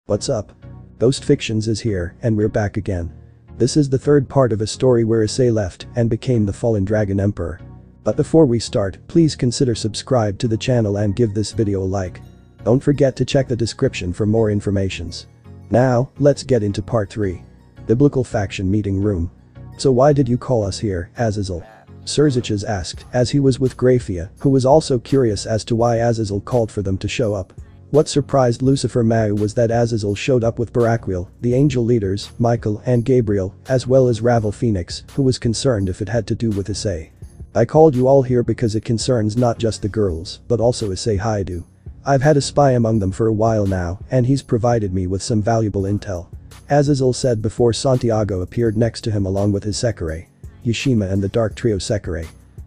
What's up? Ghost Fictions is here, and we're back again. This is the third part of a story where Issei left and became the fallen dragon emperor. But before we start, please consider subscribe to the channel and give this video a like. Don't forget to check the description for more informations. Now, let's get into part 3. Biblical Faction Meeting Room. So why did you call us here, Azazel? Serziches asked as he was with Grafia, who was also curious as to why Azazel called for them to show up. What surprised Lucifer Mau was that Azazel showed up with Baraquiel, the angel leaders, Michael and Gabriel, as well as Ravel Phoenix, who was concerned if it had to do with Issei. I called you all here because it concerns not just the girls, but also Issei Hyoudou. I've had a spy among them for a while now, and he's provided me with some valuable intel. Azazel said before Santiago appeared next to him along with his Sekirei, Yushima and the Dark Trio Sekirei.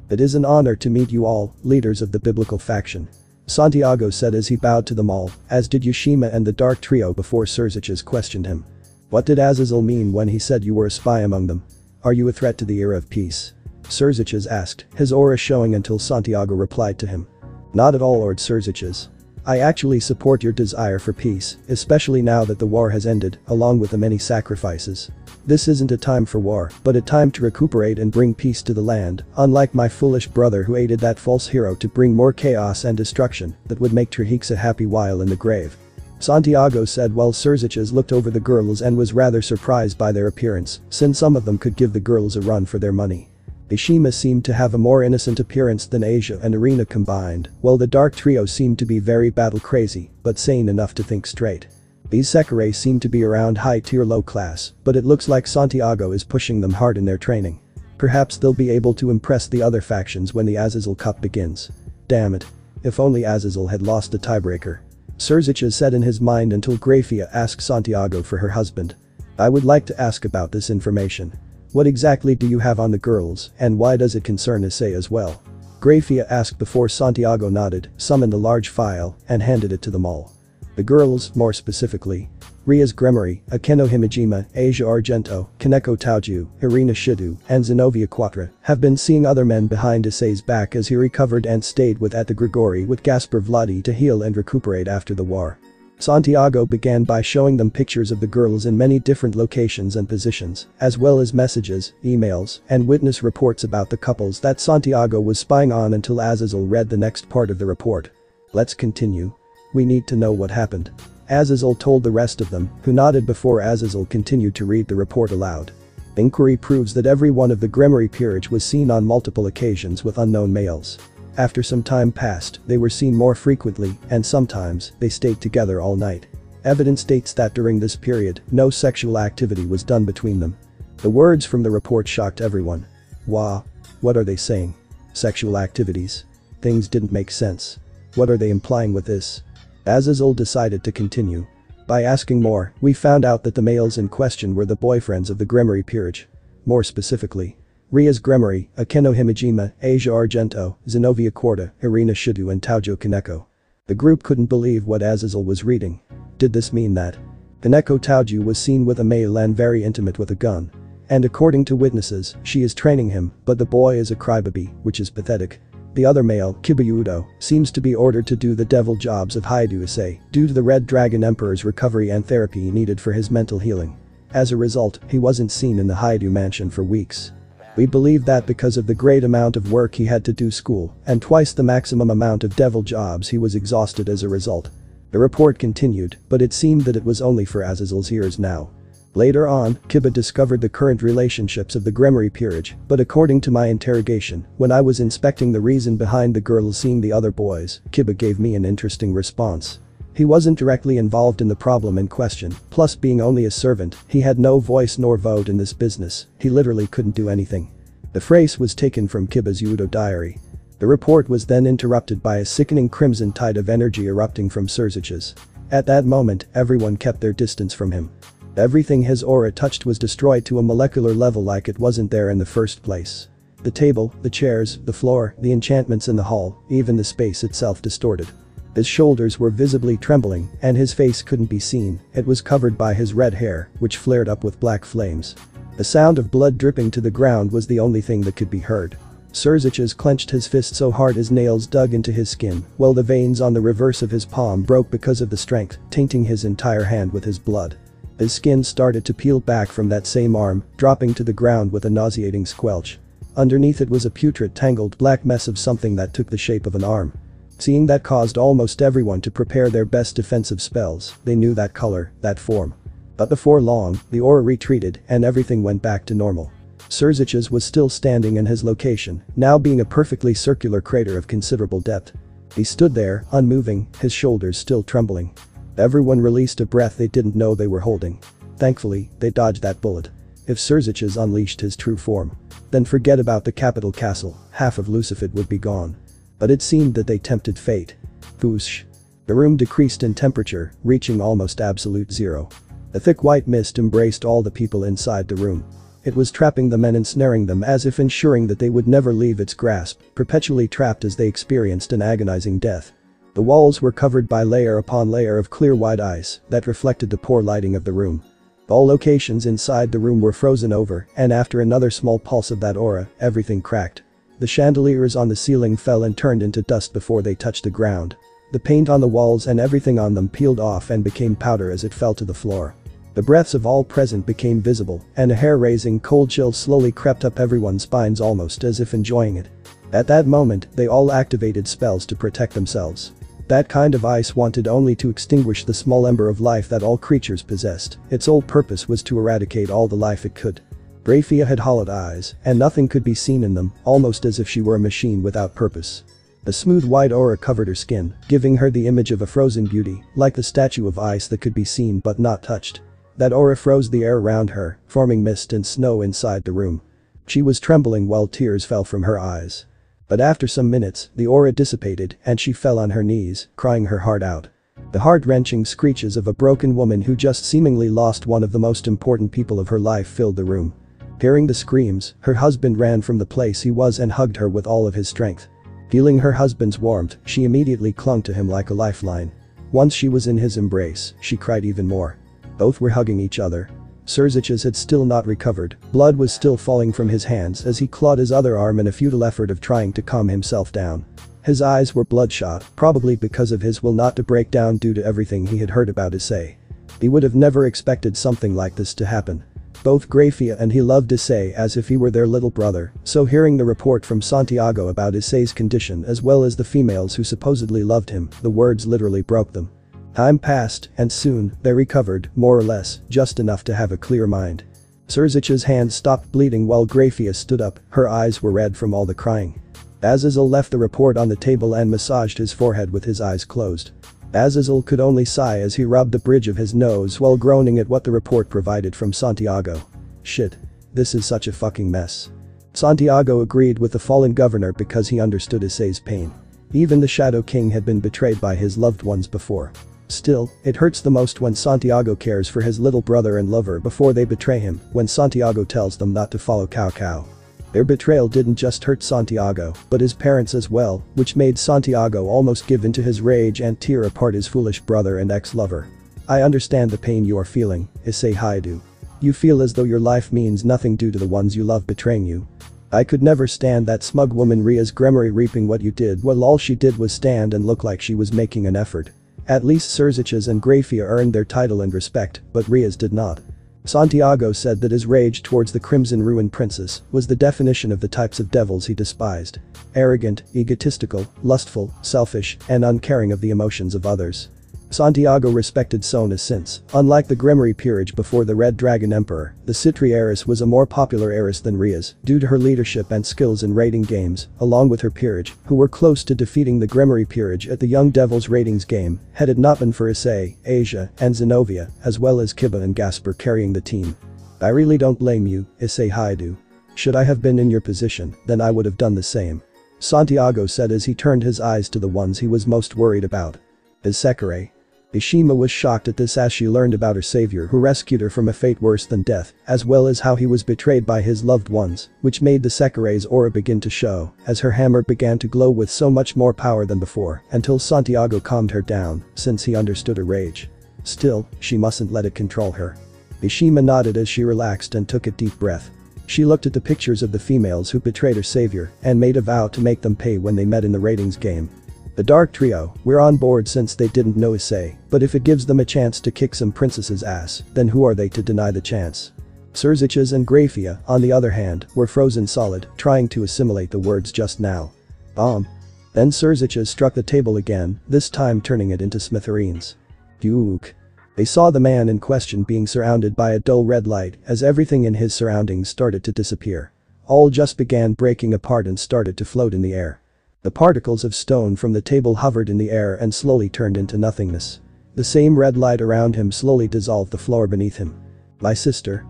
It is an honor to meet you all, leaders of the Biblical Faction. Santiago said as he bowed to them all, as did Yushima and the Dark Trio before Serziches questioned him. What did Azazel mean when he said you were a spy among them? Are you a threat to the era of peace? Serziches asked, his aura showing until Santiago replied to him. Not at all, Lord Serziches. I actually support your desire for peace, especially now that the war has ended, along with the many sacrifices. This isn't a time for war, but a time to recuperate and bring peace to the land, unlike my foolish brother who aided that false hero to bring more chaos and destruction that would make Trihexa happy while in the grave. Santiago said while Serziches looked over the girls and was rather surprised by their appearance, since some of them could give the girls a run for their money. Yushima seemed to have a more innocent appearance than Asia and Irina combined, while the Dark Trio seemed to be very battle crazy, but sane enough to think straight. These Sekirei seem to be around high tier low class, but it looks like Santiago is pushing them hard in their training. Perhaps they'll be able to impress the other factions when the Azazel Cup begins. Damn it. If only Azazel had lost the tiebreaker. Serziches said in his mind until Grafia asked Santiago for her husband. I would like to ask about this information. What exactly do you have on the girls, and why does it concern Issei as well? Grafia asked before Santiago nodded, summoned a large file, and handed it to them all. The girls, more specifically, Ria's Gremory, Akeno Himejima, Asia Argento, Kaneko Taoju, Irina Shidu, and Zenobia Quatra, have been seeing other men behind Issei's back as he recovered and stayed with at the Grigori with Gaspar Vladi to heal and recuperate after the war. Santiago began by showing them pictures of the girls in many different locations and positions, as well as messages, emails, and witness reports about the couples that Santiago was spying on until Azazel read the next part of the report. Let's continue. We need to know what happened. Azazel told the rest of them, who nodded before Azazel continued to read the report aloud. Inquiry proves that every one of the Gremory peerage was seen on multiple occasions with unknown males. After some time passed, they were seen more frequently, and sometimes, they stayed together all night. Evidence states that during this period, no sexual activity was done between them. The words from the report shocked everyone. Wah. What are they saying? Sexual activities? Things didn't make sense. What are they implying with this? Azazel decided to continue. By asking more, we found out that the males in question were the boyfriends of the Gremory peerage. More specifically, Ria's Gremory, Akeno Himejima, Asia Argento, Zenobia Quatra, Irina Shidu and Taojo Kaneko. The group couldn't believe what Azazel was reading. Did this mean that Kaneko Taoju was seen with a male and very intimate with a gun? And according to witnesses, she is training him, but the boy is a crybaby, which is pathetic. The other male, Issei Hyoudou, seems to be ordered to do the devil jobs of Hyoudou Issei due to the Red Dragon Emperor's recovery and therapy needed for his mental healing. As a result, he wasn't seen in the Hyoudou mansion for weeks. We believe that because of the great amount of work he had to do school and twice the maximum amount of devil jobs he was exhausted as a result. The report continued, but it seemed that it was only for Azazel's ears now. Later on, Kiba discovered the current relationships of the Gremory peerage, but according to my interrogation, when I was inspecting the reason behind the girls seeing the other boys, Kiba gave me an interesting response. He wasn't directly involved in the problem in question, plus being only a servant, he had no voice nor vote in this business, he literally couldn't do anything. The phrase was taken from Kiba's Hyoudou diary. The report was then interrupted by a sickening crimson tide of energy erupting from Serziches. At that moment, everyone kept their distance from him. Everything his aura touched was destroyed to a molecular level like it wasn't there in the first place. The table, the chairs, the floor, the enchantments in the hall, even the space itself distorted. His shoulders were visibly trembling, and his face couldn't be seen, it was covered by his red hair, which flared up with black flames. The sound of blood dripping to the ground was the only thing that could be heard. Surziches clenched his fist so hard his nails dug into his skin, while the veins on the reverse of his palm broke because of the strength, tainting his entire hand with his blood. His skin started to peel back from that same arm, dropping to the ground with a nauseating squelch. Underneath it was a putrid tangled black mess of something that took the shape of an arm. Seeing that caused almost everyone to prepare their best defensive spells. They knew that color, that form. But before long, the aura retreated and everything went back to normal. Surziches was still standing in his location, now being a perfectly circular crater of considerable depth. He stood there, unmoving, his shoulders still trembling. Everyone released a breath they didn't know they were holding. Thankfully, they dodged that bullet. If Surziches unleashed his true form, then forget about the capital castle, half of Lucifid would be gone. But it seemed that they tempted fate. Whoosh. The room decreased in temperature, reaching almost absolute zero. A thick white mist embraced all the people inside the room. It was trapping them and ensnaring them as if ensuring that they would never leave its grasp, perpetually trapped as they experienced an agonizing death. The walls were covered by layer upon layer of clear white ice that reflected the poor lighting of the room. All locations inside the room were frozen over, and after another small pulse of that aura, everything cracked. The chandeliers on the ceiling fell and turned into dust before they touched the ground. The paint on the walls and everything on them peeled off and became powder as it fell to the floor. The breaths of all present became visible, and a hair-raising cold chill slowly crept up everyone's spines almost as if enjoying it. At that moment, they all activated spells to protect themselves. That kind of ice wanted only to extinguish the small ember of life that all creatures possessed. Its sole purpose was to eradicate all the life it could. Graphia had hollowed eyes, and nothing could be seen in them, almost as if she were a machine without purpose. The smooth white aura covered her skin, giving her the image of a frozen beauty, like the statue of ice that could be seen but not touched. That aura froze the air around her, forming mist and snow inside the room. She was trembling while tears fell from her eyes. But after some minutes, the aura dissipated and she fell on her knees, crying her heart out. The heart-wrenching screeches of a broken woman who just seemingly lost one of the most important people of her life filled the room. Hearing the screams, her husband ran from the place he was and hugged her with all of his strength. Feeling her husband's warmth, she immediately clung to him like a lifeline. Once she was in his embrace, she cried even more. Both were hugging each other. Surziches had still not recovered, blood was still falling from his hands as he clawed his other arm in a futile effort of trying to calm himself down. His eyes were bloodshot, probably because of his will not to break down due to everything he had heard about Issei. He would have never expected something like this to happen. Both Graphia and he loved Issei as if he were their little brother, so hearing the report from Santiago about Issei's condition as well as the females who supposedly loved him, the words literally broke them. Time passed, and soon, they recovered, more or less, just enough to have a clear mind. Surzich's hands stopped bleeding while Graphia stood up, her eyes were red from all the crying. Azazel left the report on the table and massaged his forehead with his eyes closed. Azazel could only sigh as he rubbed the bridge of his nose while groaning at what the report provided from Santiago. Shit. This is such a fucking mess. Santiago agreed with the fallen governor because he understood Issei's pain. Even the Shadow King had been betrayed by his loved ones before. Still, it hurts the most when Santiago cares for his little brother and lover before they betray him, when Santiago tells them not to follow Cao Cao. Their betrayal didn't just hurt Santiago, but his parents as well, which made Santiago almost give in to his rage and tear apart his foolish brother and ex-lover. I understand the pain you are feeling, Issei Hyoudou. You feel as though your life means nothing due to the ones you love betraying you. I could never stand that smug woman Ria's Gremory reaping what you did while all she did was stand and look like she was making an effort. At least Surziches and Graphia earned their title and respect, but Ria's did not. Santiago said that his rage towards the Crimson Ruin Princess was the definition of the types of devils he despised. Arrogant, egotistical, lustful, selfish, and uncaring of the emotions of others. Santiago respected Sona since, unlike the Gremory peerage before the Red Dragon Emperor, the Citri heiress was a more popular heiress than Ria's due to her leadership and skills in raiding games, along with her peerage, who were close to defeating the Gremory peerage at the Young Devils ratings game, had it not been for Issei, Asia, and Zenobia, as well as Kiba and Gasper carrying the team. I really don't blame you, Issei Hyoudou. Should I have been in your position, then I would have done the same. Santiago said as he turned his eyes to the ones he was most worried about. His Sekirei. Ishima was shocked at this as she learned about her savior who rescued her from a fate worse than death, as well as how he was betrayed by his loved ones, which made the Sekirei's aura begin to show, as her hammer began to glow with so much more power than before, until Santiago calmed her down, since he understood her rage. Still, she mustn't let it control her. Ishima nodded as she relaxed and took a deep breath. She looked at the pictures of the females who betrayed her savior and made a vow to make them pay when they met in the ratings game. The Dark Trio, we're on board since they didn't know Issei, but if it gives them a chance to kick some princess's ass, then who are they to deny the chance? Surziches and Grafia, on the other hand, were frozen solid, trying to assimilate the words just now. Bomb. Then Surziches struck the table again, this time turning it into smithereens. Yuck. They saw the man in question being surrounded by a dull red light as everything in his surroundings started to disappear. All just began breaking apart and started to float in the air. The particles of stone from the table hovered in the air and slowly turned into nothingness. The same red light around him slowly dissolved the floor beneath him. My sister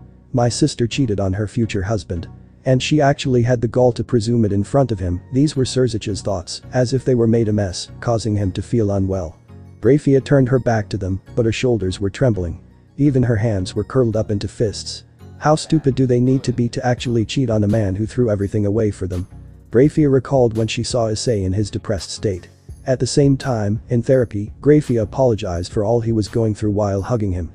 cheated on her future husband. And she actually had the gall to presume it in front of him. These were Surzich's thoughts, as if they were made a mess, causing him to feel unwell. Grafia turned her back to them, but her shoulders were trembling. Even her hands were curled up into fists. How stupid do they need to be to actually cheat on a man who threw everything away for them? Grafia recalled when she saw Issei in his depressed state. At the same time, in therapy, Grafia apologized for all he was going through while hugging him.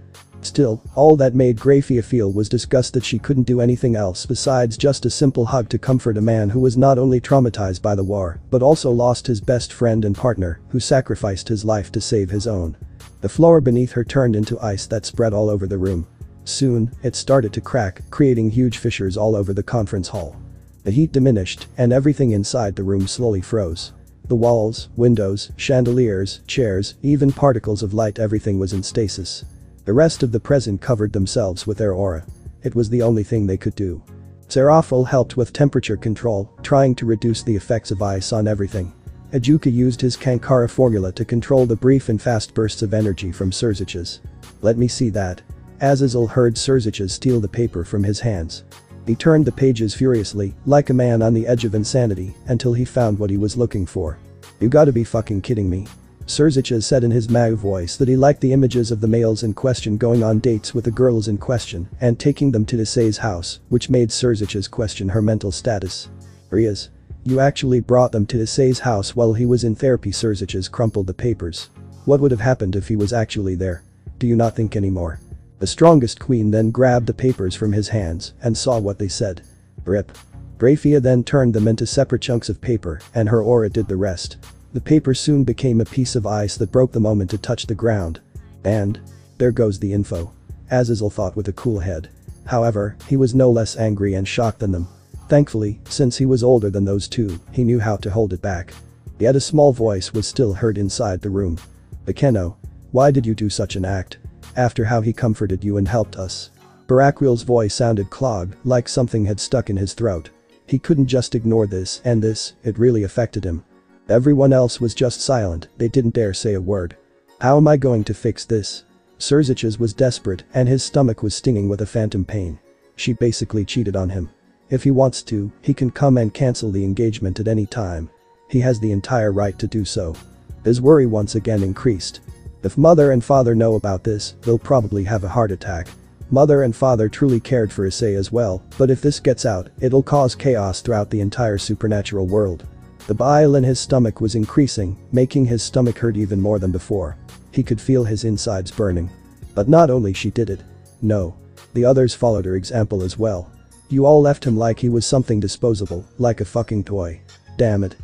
Still, all that made Grafia feel was disgust that she couldn't do anything else besides just a simple hug to comfort a man who was not only traumatized by the war, but also lost his best friend and partner, who sacrificed his life to save his own. The floor beneath her turned into ice that spread all over the room. Soon, it started to crack, creating huge fissures all over the conference hall. The heat diminished, and everything inside the room slowly froze. The walls, windows, chandeliers, chairs, even particles of light, everything was in stasis. The rest of the present covered themselves with their aura. It was the only thing they could do. Serafal helped with temperature control, trying to reduce the effects of ice on everything. Ajuka used his Kankara formula to control the brief and fast bursts of energy from Surziches. Let me see that. Azazel heard Surziches steal the paper from his hands. He turned the pages furiously, like a man on the edge of insanity, until he found what he was looking for. You gotta be fucking kidding me. Surziches said in his Mao voice that he liked the images of the males in question going on dates with the girls in question and taking them to Issei's house, which made Surziches question her mental status. Riaz. You actually brought them to Issei's house while he was in therapy. Surziches crumpled the papers. What would have happened if he was actually there? Do you not think anymore? The strongest queen then grabbed the papers from his hands and saw what they said. Rip. Grafia then turned them into separate chunks of paper and her aura did the rest. The paper soon became a piece of ice that broke the moment it touched the ground. And there goes the info. Azazel thought with a cool head. However, he was no less angry and shocked than them. Thankfully, since he was older than those two, he knew how to hold it back. Yet a small voice was still heard inside the room. Bekeno. Why did you do such an act? After how he comforted you and helped us. Baraquiel's voice sounded clogged, like something had stuck in his throat. He couldn't just ignore this, and it really affected him. Everyone else was just silent, they didn't dare say a word. How am I going to fix this? Surziches was desperate and his stomach was stinging with a phantom pain. She basically cheated on him. If he wants to, he can come and cancel the engagement at any time. He has the entire right to do so. His worry once again increased. If mother and father know about this, they'll probably have a heart attack. Mother and father truly cared for Issei as well, but if this gets out, it'll cause chaos throughout the entire supernatural world. The bile in his stomach was increasing, making his stomach hurt even more than before. He could feel his insides burning. But not only she did it. No. The others followed her example as well. You all left him like he was something disposable, like a fucking toy. Damn it.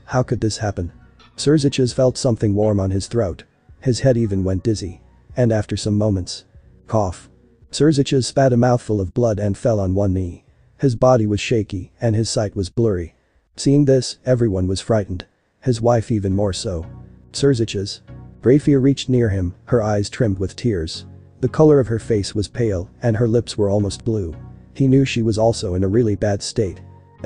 How could this happen? Surziches felt something warm on his throat. His head even went dizzy. And after some moments. Cough. Surziches spat a mouthful of blood and fell on one knee. His body was shaky and his sight was blurry. Seeing this, everyone was frightened. His wife even more so. Surziches. Grafia reached near him, her eyes trimmed with tears. The color of her face was pale and her lips were almost blue. He knew she was also in a really bad state.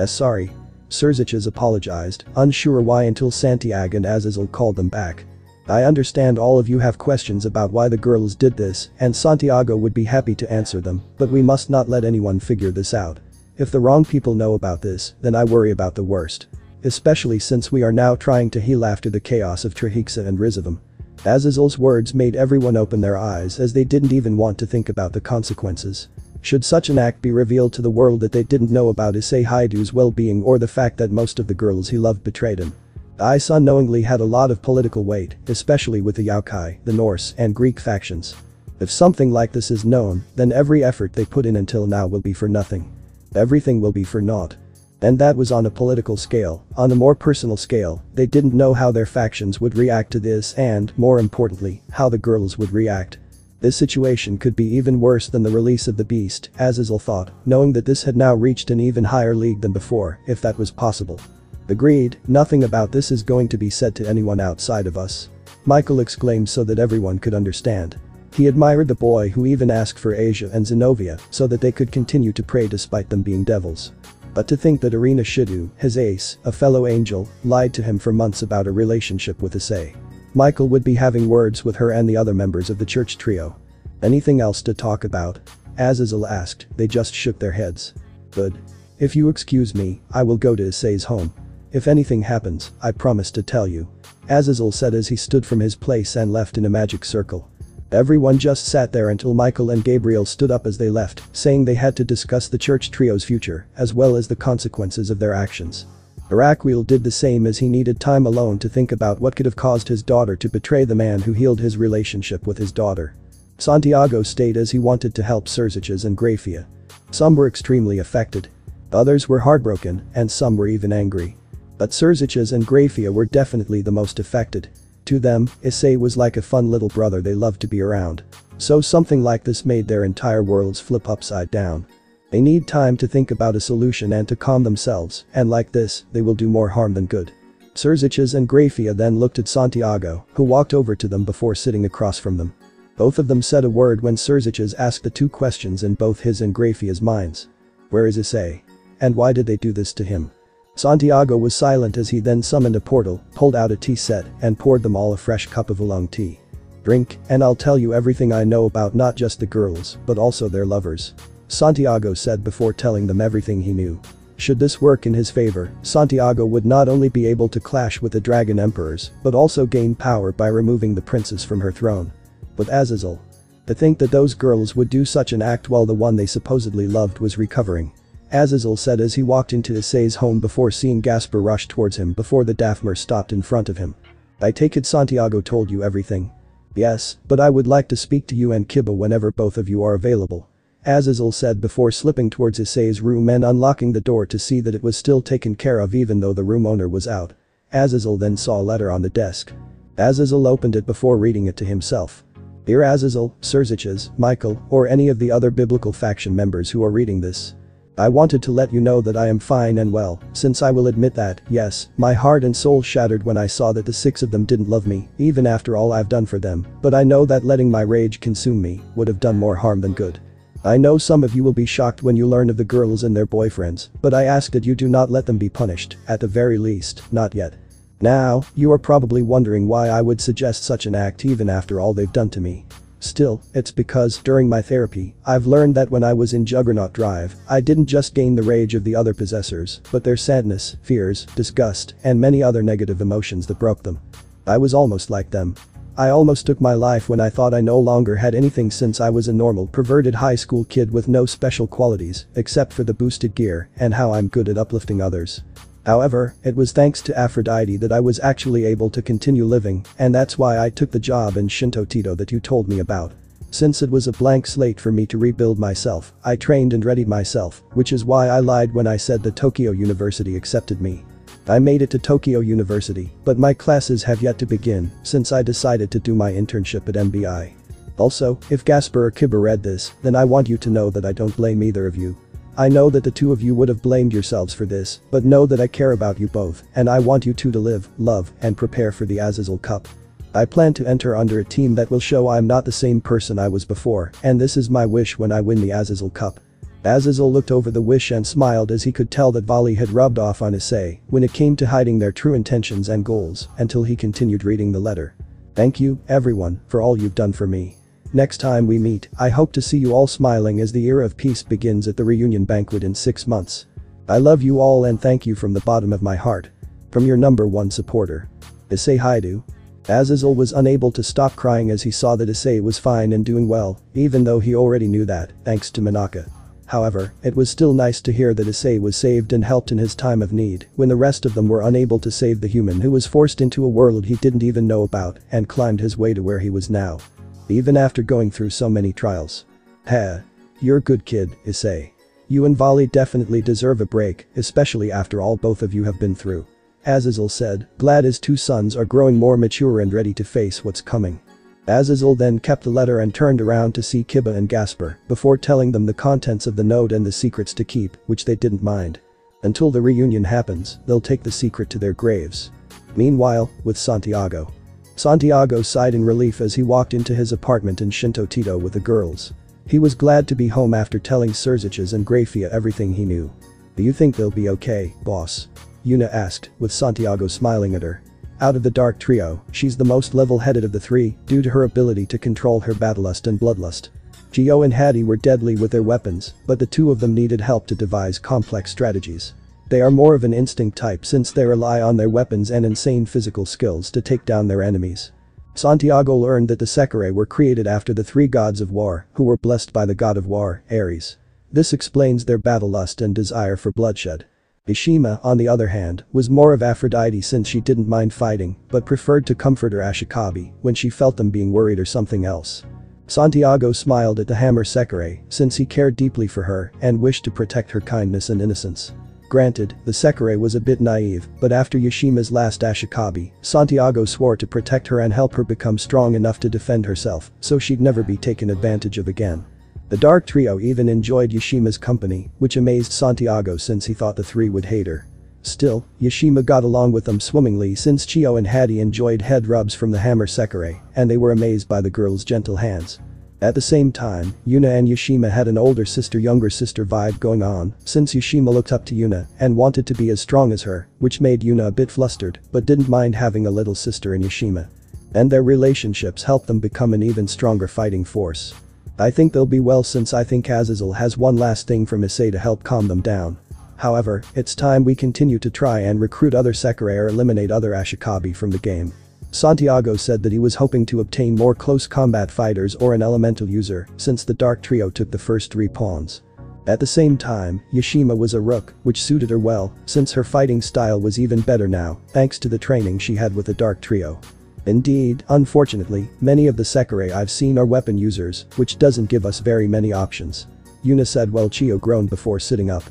Sorry. Surziches apologized, unsure why until Santiago and Azazel called them back. I understand all of you have questions about why the girls did this, and Santiago would be happy to answer them, but we must not let anyone figure this out. If the wrong people know about this, then I worry about the worst. Especially since we are now trying to heal after the chaos of Trihexa and Rizavum. Azazel's words made everyone open their eyes as they didn't even want to think about the consequences. Should such an act be revealed to the world that they didn't know about Issei Hyoudu's well-being or the fact that most of the girls he loved betrayed him? Ice unknowingly had a lot of political weight, especially with the Yokai, the Norse and Greek factions. If something like this is known, then every effort they put in until now will be for nothing. Everything will be for naught. And that was on a political scale. On a more personal scale, they didn't know how their factions would react to this and, more importantly, how the girls would react. This situation could be even worse than the release of the beast, Azazel thought, knowing that this had now reached an even higher league than before, if that was possible. Agreed, nothing about this is going to be said to anyone outside of us. Michael exclaimed so that everyone could understand. He admired the boy who even asked for Asia and Zenobia so that they could continue to pray despite them being devils. But to think that Irina Hyoudou, his ace, a fellow angel, lied to him for months about a relationship with Issei. Michael would be having words with her and the other members of the church trio. Anything else to talk about? Azazel asked, they just shook their heads. Good. If you excuse me, I will go to Issei's home. If anything happens, I promise to tell you. Azazel said as he stood from his place and left in a magic circle. Everyone just sat there until Michael and Gabriel stood up as they left, saying they had to discuss the church trio's future, as well as the consequences of their actions. Araquil did the same as he needed time alone to think about what could have caused his daughter to betray the man who healed his relationship with his daughter. Santiago stayed as he wanted to help Serziches and Grafia. Some were extremely affected. Others were heartbroken, and some were even angry. But Serziches and Grafia were definitely the most affected. To them, Issei was like a fun little brother they loved to be around. So something like this made their entire worlds flip upside down. They need time to think about a solution and to calm themselves, and like this, they will do more harm than good. Serziches and Grafia then looked at Santiago, who walked over to them before sitting across from them. Both of them said a word when Serziches asked the two questions in both his and Grafia's minds. Where is Issei? And why did they do this to him? Santiago was silent as he then summoned a portal, pulled out a tea set, and poured them all a fresh cup of oolong tea. Drink, and I'll tell you everything I know about not just the girls, but also their lovers. Santiago said before telling them everything he knew. Should this work in his favor, Santiago would not only be able to clash with the Dragon Emperors, but also gain power by removing the princess from her throne. But Azazel. To think that those girls would do such an act while the one they supposedly loved was recovering. Azazel said as he walked into Issei's home before seeing Gaspar rush towards him before the Daphmer stopped in front of him. I take it Santiago told you everything. Yes, but I would like to speak to you and Kiba whenever both of you are available. Azazel said before slipping towards Issei's room and unlocking the door to see that it was still taken care of even though the room owner was out. Azazel then saw a letter on the desk. Azazel opened it before reading it to himself. Dear Azazel, Serziches, Michael, or any of the other biblical faction members who are reading this. I wanted to let you know that I am fine and well, since I will admit that, yes, my heart and soul shattered when I saw that the 6 of them didn't love me, even after all I've done for them, but I know that letting my rage consume me would have done more harm than good. I know some of you will be shocked when you learn of the girls and their boyfriends, but I ask that you do not let them be punished, at the very least, not yet. Now, you are probably wondering why I would suggest such an act even after all they've done to me. Still, it's because, during my therapy, I've learned that when I was in Juggernaut Drive, I didn't just gain the rage of the other possessors, but their sadness, fears, disgust, and many other negative emotions that broke them. I was almost like them. I almost took my life when I thought I no longer had anything since I was a normal, perverted high school kid with no special qualities, except for the boosted gear and how I'm good at uplifting others. However, it was thanks to Aphrodite that I was actually able to continue living, and that's why I took the job in Shinto Tito that you told me about. Since it was a blank slate for me to rebuild myself, I trained and readied myself, which is why I lied when I said that Tokyo University accepted me. I made it to Tokyo University, but my classes have yet to begin, since I decided to do my internship at MBI. Also, if Gaspar or Kiba read this, then I want you to know that I don't blame either of you. I know that the two of you would have blamed yourselves for this, but know that I care about you both, and I want you two to live, love, and prepare for the Azazel Cup. I plan to enter under a team that will show I'm not the same person I was before, and this is my wish when I win the Azazel Cup. Azazel looked over the wish and smiled as he could tell that Vali had rubbed off on Issei when it came to hiding their true intentions and goals, until he continued reading the letter. Thank you, everyone, for all you've done for me. Next time we meet, I hope to see you all smiling as the era of peace begins at the reunion banquet in 6 months. I love you all and thank you from the bottom of my heart. From your #1 supporter. Issei Hyoudou. Azazel was unable to stop crying as he saw that Issei was fine and doing well, even though he already knew that, thanks to Minaka. However, it was still nice to hear that Issei was saved and helped in his time of need when the rest of them were unable to save the human who was forced into a world he didn't even know about and climbed his way to where he was now. Even after going through so many trials. You're a good kid, Issei. You and Volley definitely deserve a break, especially after all both of you have been through. Azazel said, glad his two sons are growing more mature and ready to face what's coming. Azazel then kept the letter and turned around to see Kiba and Gasper before telling them the contents of the note and the secrets to keep, which they didn't mind. Until the reunion happens, they'll take the secret to their graves. Meanwhile, with Santiago. Santiago sighed in relief as he walked into his apartment in Shinto Tito with the girls. He was glad to be home after telling Surziches and Grafia everything he knew. Do you think they'll be okay, boss? Yuna asked, with Santiago smiling at her. Out of the dark trio, she's the most level-headed of the three due to her ability to control her battlelust and bloodlust. Gio and Hattie were deadly with their weapons, but the two of them needed help to devise complex strategies. They are more of an instinct type since they rely on their weapons and insane physical skills to take down their enemies. Santiago learned that the Sekirei were created after the three gods of war, who were blessed by the god of war, Ares. This explains their battlelust and desire for bloodshed. Ishima, on the other hand, was more of Aphrodite since she didn't mind fighting, but preferred to comfort her Ashikabi when she felt them being worried or something else. Santiago smiled at the Hammer Sekirei since he cared deeply for her and wished to protect her kindness and innocence. Granted, the Sekirei was a bit naive, but after Yashima's last Ashikabi, Santiago swore to protect her and help her become strong enough to defend herself, so she'd never be taken advantage of again. The Dark Trio even enjoyed Yashima's company, which amazed Santiago since he thought the three would hate her. Still, Yashima got along with them swimmingly since Chio and Hattie enjoyed head rubs from the Hammer Sekirei, and they were amazed by the girl's gentle hands. At the same time, Yuna and Yashima had an older sister-younger sister vibe going on, since Yashima looked up to Yuna and wanted to be as strong as her, which made Yuna a bit flustered but didn't mind having a little sister in Yashima. And their relationships helped them become an even stronger fighting force. I think they'll be well since I think Azazel has one last thing from Issei to help calm them down. However, it's time we continue to try and recruit other Sekirei or eliminate other Ashikabi from the game. Santiago said that he was hoping to obtain more close combat fighters or an elemental user since the Dark Trio took the first 3 pawns. At the same time, Yashima was a rook, which suited her well since her fighting style was even better now thanks to the training she had with the Dark Trio. Indeed, unfortunately, many of the Sekirei I've seen are weapon users, which doesn't give us very many options. Yuna said while Chio groaned before sitting up.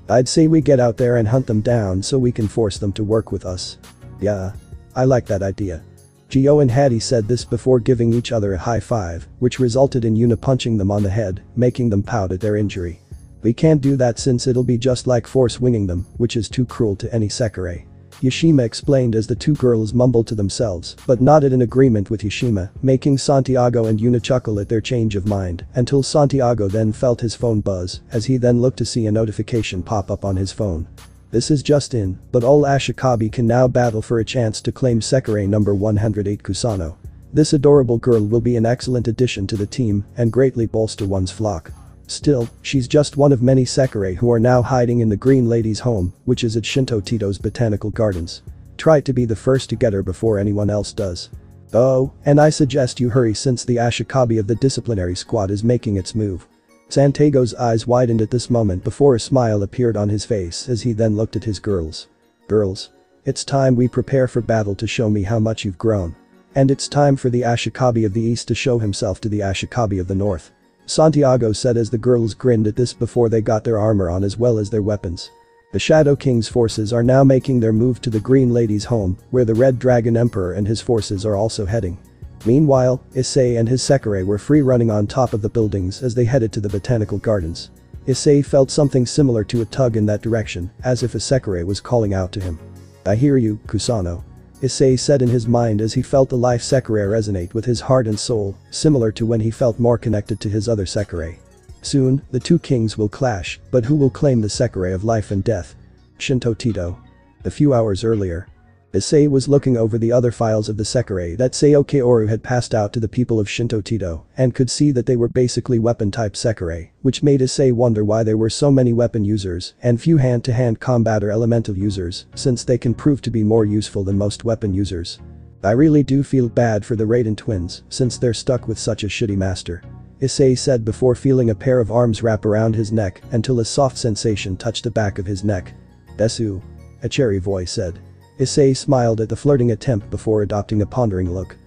I'd say we get out there and hunt them down so we can force them to work with us. Yeah. I like that idea. Gio and Hattie said this before giving each other a high five, which resulted in Yuna punching them on the head, making them pout at their injury. We can't do that since it'll be just like force winging them, which is too cruel to any Sekirei. Yashima explained as the two girls mumbled to themselves but nodded in agreement with Yashima, making Santiago and Yuna chuckle at their change of mind until Santiago then felt his phone buzz as he then looked to see a notification pop up on his phone. This is just in, but all Ashikabi can now battle for a chance to claim Sekirei number 108 Kusano. This adorable girl will be an excellent addition to the team and greatly bolster one's flock. Still, she's just one of many Sekirei who are now hiding in the Green Lady's home, which is at Shinto Tito's botanical gardens. Try to be the first to get her before anyone else does. Oh, and I suggest you hurry since the Ashikabi of the disciplinary squad is making its move. Santiago's eyes widened at this moment before a smile appeared on his face as he then looked at his girls. Girls. It's time we prepare for battle to show me how much you've grown. And it's time for the Ashikabi of the East to show himself to the Ashikabi of the North. Santiago said as the girls grinned at this before they got their armor on as well as their weapons. The Shadow King's forces are now making their move to the Green Lady's home, where the Red Dragon Emperor and his forces are also heading. Meanwhile, Issei and his Sekirei were free running on top of the buildings as they headed to the botanical gardens. Issei felt something similar to a tug in that direction, as if a Sekirei was calling out to him. I hear you, Kusano. Issei said in his mind as he felt the life Sekirei resonate with his heart and soul, similar to when he felt more connected to his other Sekirei. Soon, the two kings will clash, but who will claim the Sekirei of life and death? Shinto Tito. A few hours earlier. Issei was looking over the other files of the Sekirei that Seoke Oru had passed out to the people of Shinto Tito and could see that they were basically weapon-type Sekirei, which made Issei wonder why there were so many weapon users and few hand-to-hand combat or elemental users, since they can prove to be more useful than most weapon users. I really do feel bad for the Raiden twins since they're stuck with such a shitty master. Issei said before feeling a pair of arms wrap around his neck until a soft sensation touched the back of his neck. Desu. A cherry voice said. Issei smiled at the flirting attempt before adopting a pondering look.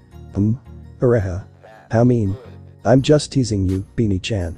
Ureha. How mean. I'm just teasing you, Beanie-chan.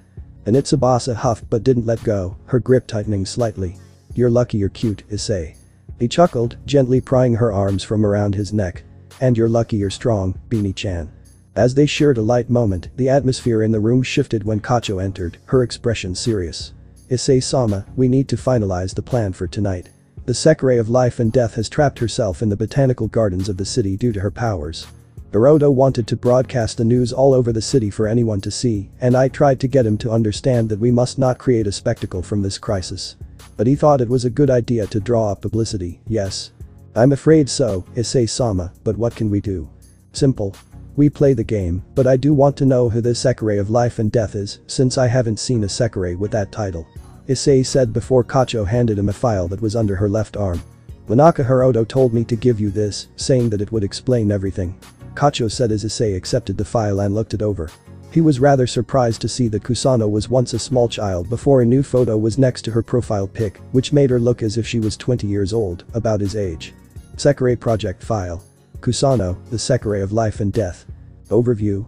Tsubasa huffed but didn't let go, her grip tightening slightly. "You're lucky you're cute, Issei." He chuckled, gently prying her arms from around his neck. "And you're lucky you're strong, Beanie-chan." As they shared a light moment, the atmosphere in the room shifted when Kacho entered, her expression serious. "Issei-sama, we need to finalize the plan for tonight. The Sekirei of Life and Death has trapped herself in the botanical gardens of the city due to her powers. Hyoudou wanted to broadcast the news all over the city for anyone to see, and I tried to get him to understand that we must not create a spectacle from this crisis. But he thought it was a good idea to draw up publicity, yes. I'm afraid so, Issei-sama, but what can we do? Simple. We play the game, but I do want to know who the Sekirei of Life and Death is, since I haven't seen a Sekirei with that title." Issei said before Kacho handed him a file that was under her left arm. "Manaka Hyoudou told me to give you this, saying that it would explain everything." Kacho said as Issei accepted the file and looked it over. He was rather surprised to see that Kusano was once a small child before a new photo was next to her profile pic, which made her look as if she was 20 years old, about his age. Sekirei Project File. Kusano, the Sekirei of Life and Death. Overview.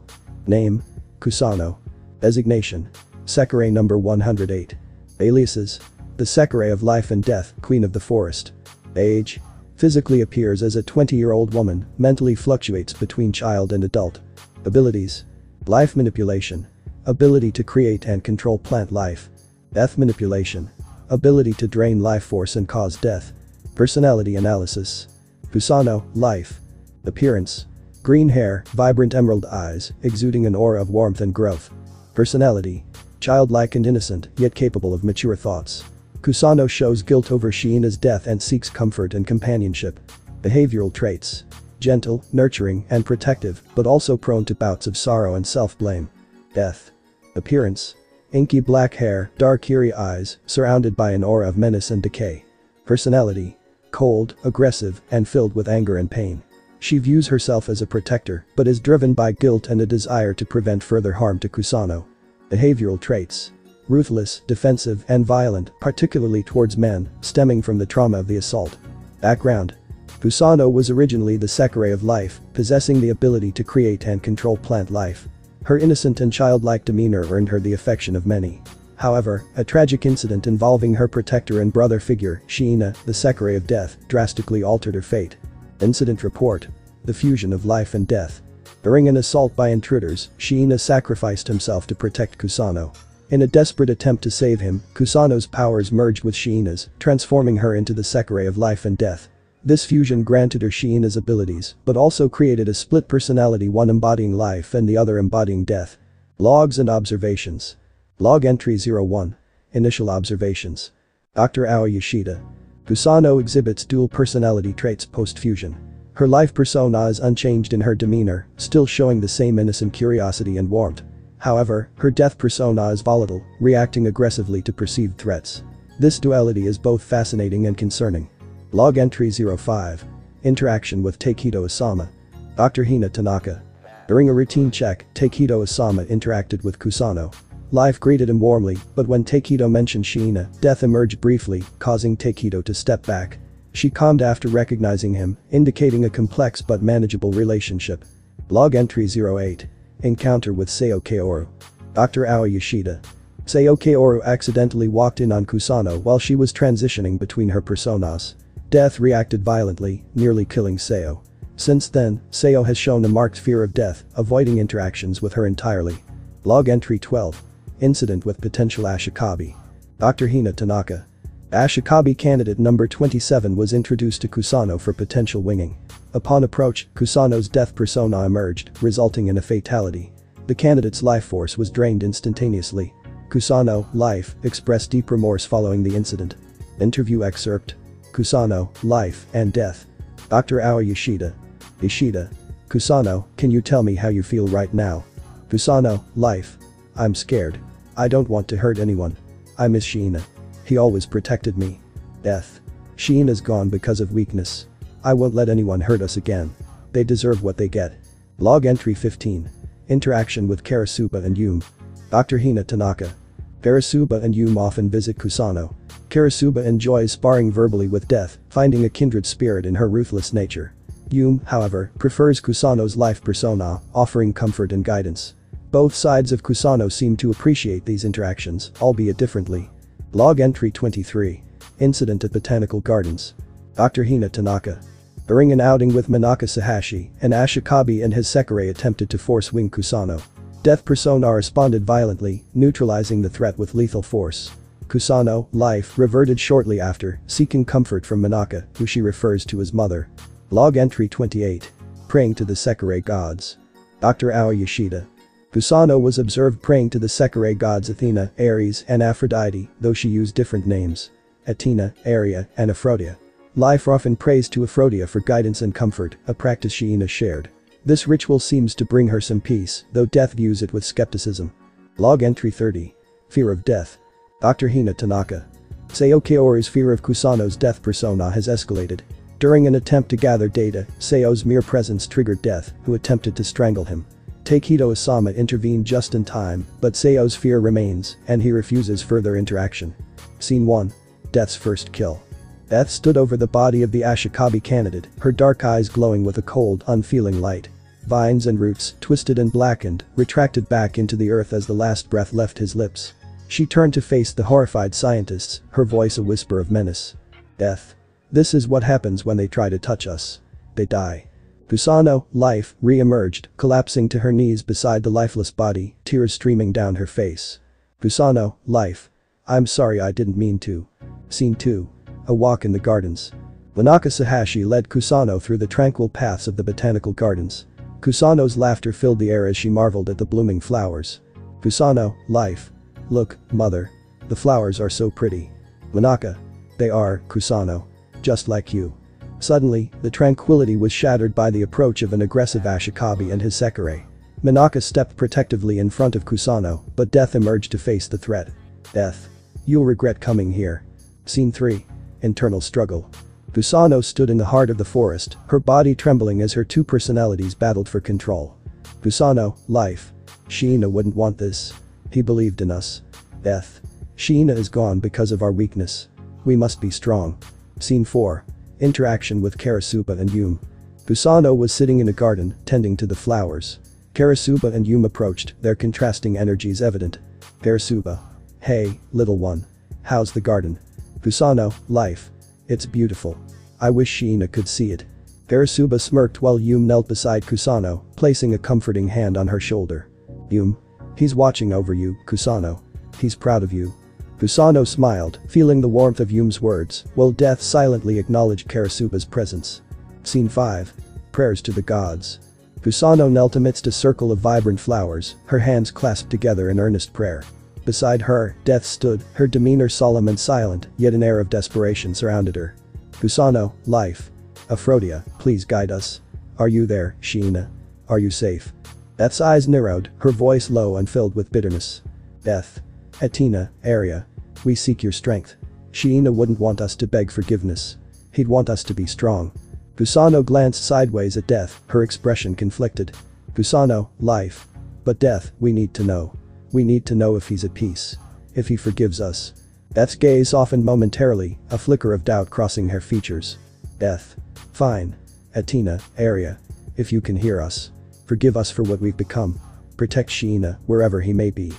Name. Kusano. Designation. Sekirei number 108. Aliases. The Sekirei of Life and Death, Queen of the Forest. Age. Physically appears as a 20-year-old woman, mentally fluctuates between child and adult. Abilities. Life manipulation. Ability to create and control plant life. Death manipulation. Ability to drain life force and cause death. Personality analysis. Kusano, life. Appearance. Green hair, vibrant emerald eyes, exuding an aura of warmth and growth. Personality. Childlike and innocent, yet capable of mature thoughts. Kusano shows guilt over Shiina's death and seeks comfort and companionship. Behavioral traits. Gentle, nurturing, and protective, but also prone to bouts of sorrow and self-blame. Death. Appearance. Inky black hair, dark eerie eyes, surrounded by an aura of menace and decay. Personality. Cold, aggressive, and filled with anger and pain. She views herself as a protector, but is driven by guilt and a desire to prevent further harm to Kusano. Behavioral traits. Ruthless, defensive, and violent, particularly towards men, stemming from the trauma of the assault. Background. Kusano was originally the Sekirei of Life, possessing the ability to create and control plant life. Her innocent and childlike demeanor earned her the affection of many. However, a tragic incident involving her protector and brother figure, Shiina, the Sekirei of Death, drastically altered her fate. Incident report. The fusion of life and death. During an assault by intruders, Shiina sacrificed himself to protect Kusano. In a desperate attempt to save him, Kusano's powers merged with Shiina's, transforming her into the Sekirei of Life and Death. This fusion granted her Shiina's abilities, but also created a split personality, one embodying life and the other embodying death. Logs and observations. Log entry 01. Initial observations. Dr. Aoi Yoshida. Kusano exhibits dual personality traits post-fusion. Her life persona is unchanged in her demeanor, still showing the same innocent curiosity and warmth. However, her death persona is volatile, reacting aggressively to perceived threats. This duality is both fascinating and concerning. Log entry 05. Interaction with Takedo Asama. Dr. Hina Tanaka. During a routine check, Takedo Asama interacted with Kusano. Life greeted him warmly, but when Takedo mentioned Shiina, death emerged briefly, causing Takedo to step back. She calmed after recognizing him, indicating a complex but manageable relationship. Log entry 08. Encounter with Seo Kaoru. Dr. Aoi Yoshida. Seo Kaoru accidentally walked in on Kusano while she was transitioning between her personas. Death reacted violently, nearly killing Seo. Since then, Seo has shown a marked fear of death, avoiding interactions with her entirely. Log entry 12. Incident with potential Ashikabi. Dr. Hina Tanaka. Ashikabi candidate number 27 was introduced to Kusano for potential winging. Upon approach, Kusano's death persona emerged, resulting in a fatality. The candidate's life force was drained instantaneously. Kusano, life, expressed deep remorse following the incident. Interview excerpt. Kusano, life and death. Dr. Aoi Yoshida. Yoshida. Kusano, can you tell me how you feel right now? Kusano, life. I'm scared. I don't want to hurt anyone. I miss Shiina. He always protected me. Death. Shiina's gone because of weakness. I won't let anyone hurt us again. They deserve what they get. Log entry 15. Interaction with Karasuba and Yume. Dr. Hina Tanaka. Karasuba and Yume often visit Kusano. Karasuba enjoys sparring verbally with death, finding a kindred spirit in her ruthless nature. Yume, however, prefers Kusano's life persona, offering comfort and guidance. Both sides of Kusano seem to appreciate these interactions, albeit differently. Log entry 23. Incident at Botanical Gardens. Dr. Hina Tanaka. During an outing with Manaka Sahashi, an Ashikabi and his Sekirei attempted to force wing Kusano. Death Persona responded violently, neutralizing the threat with lethal force. Kusano, life, reverted shortly after, seeking comfort from Manaka, who she refers to as mother. Log entry 28. Praying to the Sekirei gods. Dr. Ao Yoshida. Kusano was observed praying to the Sekirei gods Athena, Ares, and Aphrodite, though she used different names. Athena, Aria, and Aphrodite. Life often prays to Aphrodite for guidance and comfort, a practice Shiina shared. This ritual seems to bring her some peace, though death views it with skepticism. Log entry 30. Fear of death. Dr. Hina Tanaka. Seo Kaori's fear of Kusano's death persona has escalated. During an attempt to gather data, Seo's mere presence triggered Death, who attempted to strangle him. Takehito Asama intervened just in time, but Seo's fear remains, and he refuses further interaction. Scene 1. Death's first kill. Death stood over the body of the Ashikabi candidate, her dark eyes glowing with a cold, unfeeling light. Vines and roots, twisted and blackened, retracted back into the earth as the last breath left his lips. She turned to face the horrified scientists, her voice a whisper of menace. Death. This is what happens when they try to touch us. They die. Kusano, life, re-emerged, collapsing to her knees beside the lifeless body, tears streaming down her face. Kusano, life. I'm sorry, I didn't mean to. Scene 2. A walk in the gardens. Manaka Sahashi led Kusano through the tranquil paths of the botanical gardens. Kusano's laughter filled the air as she marveled at the blooming flowers. Kusano, life. Look, mother. The flowers are so pretty. Manaka. They are, Kusano. Just like you. Suddenly, the tranquility was shattered by the approach of an aggressive Ashikabi and his Sekirei. Manaka stepped protectively in front of Kusano, but Death emerged to face the threat. Death. You'll regret coming here. Scene 3. Internal struggle. Kusano stood in the heart of the forest, her body trembling as her two personalities battled for control. Kusano, life. Shiina wouldn't want this. He believed in us. Death. Shiina is gone because of our weakness. We must be strong. Scene 4. Interaction with Karasuba and Yume. Kusano was sitting in a garden, tending to the flowers. Karasuba and Yume approached, their contrasting energies evident. Karasuba. Hey, little one. How's the garden? Kusano, life. It's beautiful. I wish Shiina could see it. Karasuba smirked while Yume knelt beside Kusano, placing a comforting hand on her shoulder. Yume. He's watching over you, Kusano. He's proud of you. Kusano smiled, feeling the warmth of Yume's words, while Death silently acknowledged Karasuba's presence. Scene 5. Prayers to the gods. Kusano knelt amidst a circle of vibrant flowers, her hands clasped together in earnest prayer. Beside her, Death stood, her demeanor solemn and silent, yet an air of desperation surrounded her. Kusano, life. Aphrodite, please guide us. Are you there, Shiina? Are you safe? Death's eyes narrowed, her voice low and filled with bitterness. Death. Athena, Aria. We seek your strength. Shiina wouldn't want us to beg forgiveness. He'd want us to be strong. Kusano glanced sideways at Death, her expression conflicted. Kusano, life. But Death, we need to know. We need to know if he's at peace. If he forgives us. Death's gaze softened momentarily, a flicker of doubt crossing her features. Death. Fine. Athena, Aria. If you can hear us. Forgive us for what we've become. Protect Shiina, wherever he may be.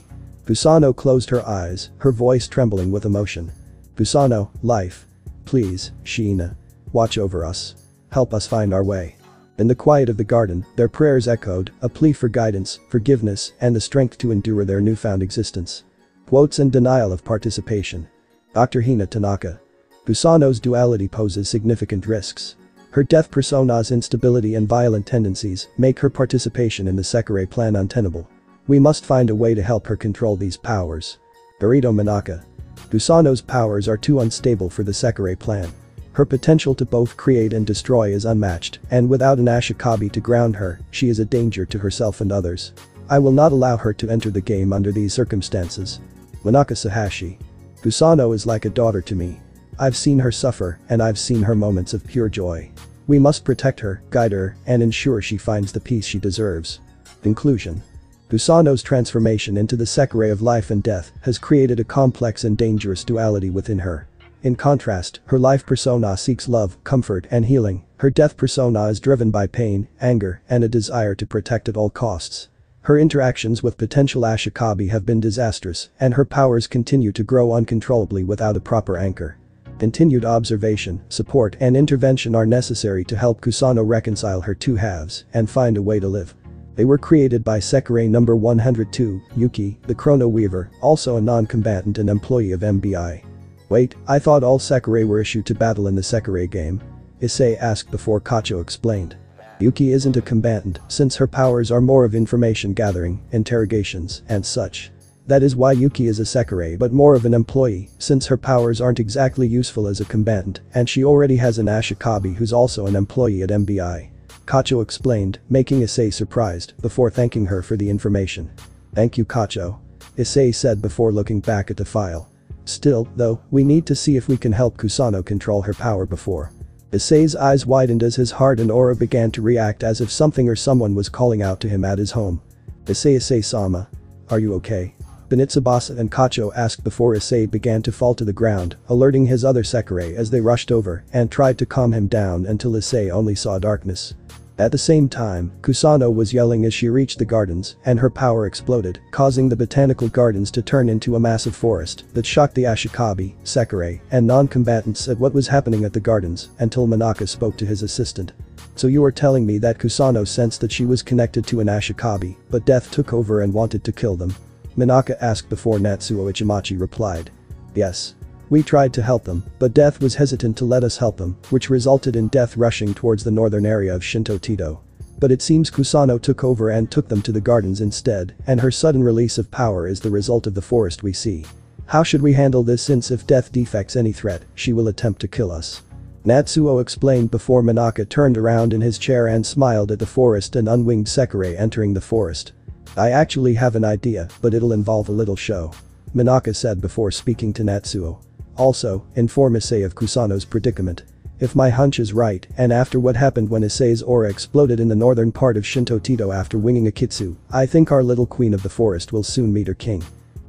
Kusano closed her eyes, her voice trembling with emotion. Kusano, life. Please, Shiina. Watch over us. Help us find our way. In the quiet of the garden, their prayers echoed, a plea for guidance, forgiveness, and the strength to endure their newfound existence. Quotes and denial of participation. Dr. Hina Tanaka. Kusano's duality poses significant risks. Her death persona's instability and violent tendencies make her participation in the Sekirei plan untenable. We must find a way to help her control these powers. Burrito Manaka. Kusano's powers are too unstable for the Sekirei plan. Her potential to both create and destroy is unmatched, and without an Ashikabi to ground her, she is a danger to herself and others. I will not allow her to enter the game under these circumstances. Manaka Sahashi. Kusano is like a daughter to me. I've seen her suffer, and I've seen her moments of pure joy. We must protect her, guide her, and ensure she finds the peace she deserves. Conclusion. Kusano's transformation into the Sekirei of life and death has created a complex and dangerous duality within her. In contrast, her life persona seeks love, comfort, and healing. Her death persona is driven by pain, anger, and a desire to protect at all costs. Her interactions with potential Ashikabi have been disastrous, and her powers continue to grow uncontrollably without a proper anchor. Continued observation, support and intervention are necessary to help Kusano reconcile her two halves and find a way to live. They were created by Sekirei number 102, Yuki, the Chrono Weaver, also a non-combatant and employee of MBI. Wait, I thought all Sekirei were issued to battle in the Sekirei game? Issei asked before Kacho explained. Yuki isn't a combatant since her powers are more of information gathering, interrogations, and such. That is why Yuki is a Sekirei but more of an employee since her powers aren't exactly useful as a combatant and she already has an Ashikabi who's also an employee at MBI. Kacho explained, making Issei surprised before thanking her for the information. Thank you Kacho. Issei said before looking back at the file. Still, though, we need to see if we can help Kusano control her power before. Issei's eyes widened as his heart and aura began to react as if something or someone was calling out to him at his home. Issei-sama. Are you okay? Benitsubasa and Kacho asked before Issei began to fall to the ground, alerting his other Sekirei as they rushed over and tried to calm him down until Issei only saw darkness. At the same time, Kusano was yelling as she reached the gardens and her power exploded, causing the botanical gardens to turn into a massive forest that shocked the Ashikabi, Sekirei, and non-combatants at what was happening at the gardens until Manaka spoke to his assistant. So you are telling me that Kusano sensed that she was connected to an Ashikabi, but death took over and wanted to kill them? Manaka asked before Natsuo Ichimachi replied. Yes. We tried to help them, but Death was hesitant to let us help them, which resulted in Death rushing towards the northern area of Shinto-Tito. But it seems Kusano took over and took them to the gardens instead, and her sudden release of power is the result of the forest we see. How should we handle this since if Death defects any threat, she will attempt to kill us? Natsuo explained before Manaka turned around in his chair and smiled at the forest and unwinged Sekirei entering the forest. I actually have an idea, but it'll involve a little show. Manaka said before speaking to Natsuo. Also, inform Issei of Kusano's predicament. If my hunch is right, and after what happened when Issei's aura exploded in the northern part of Shinto-Tito after winging a Kitsu, I think our little queen of the forest will soon meet her king.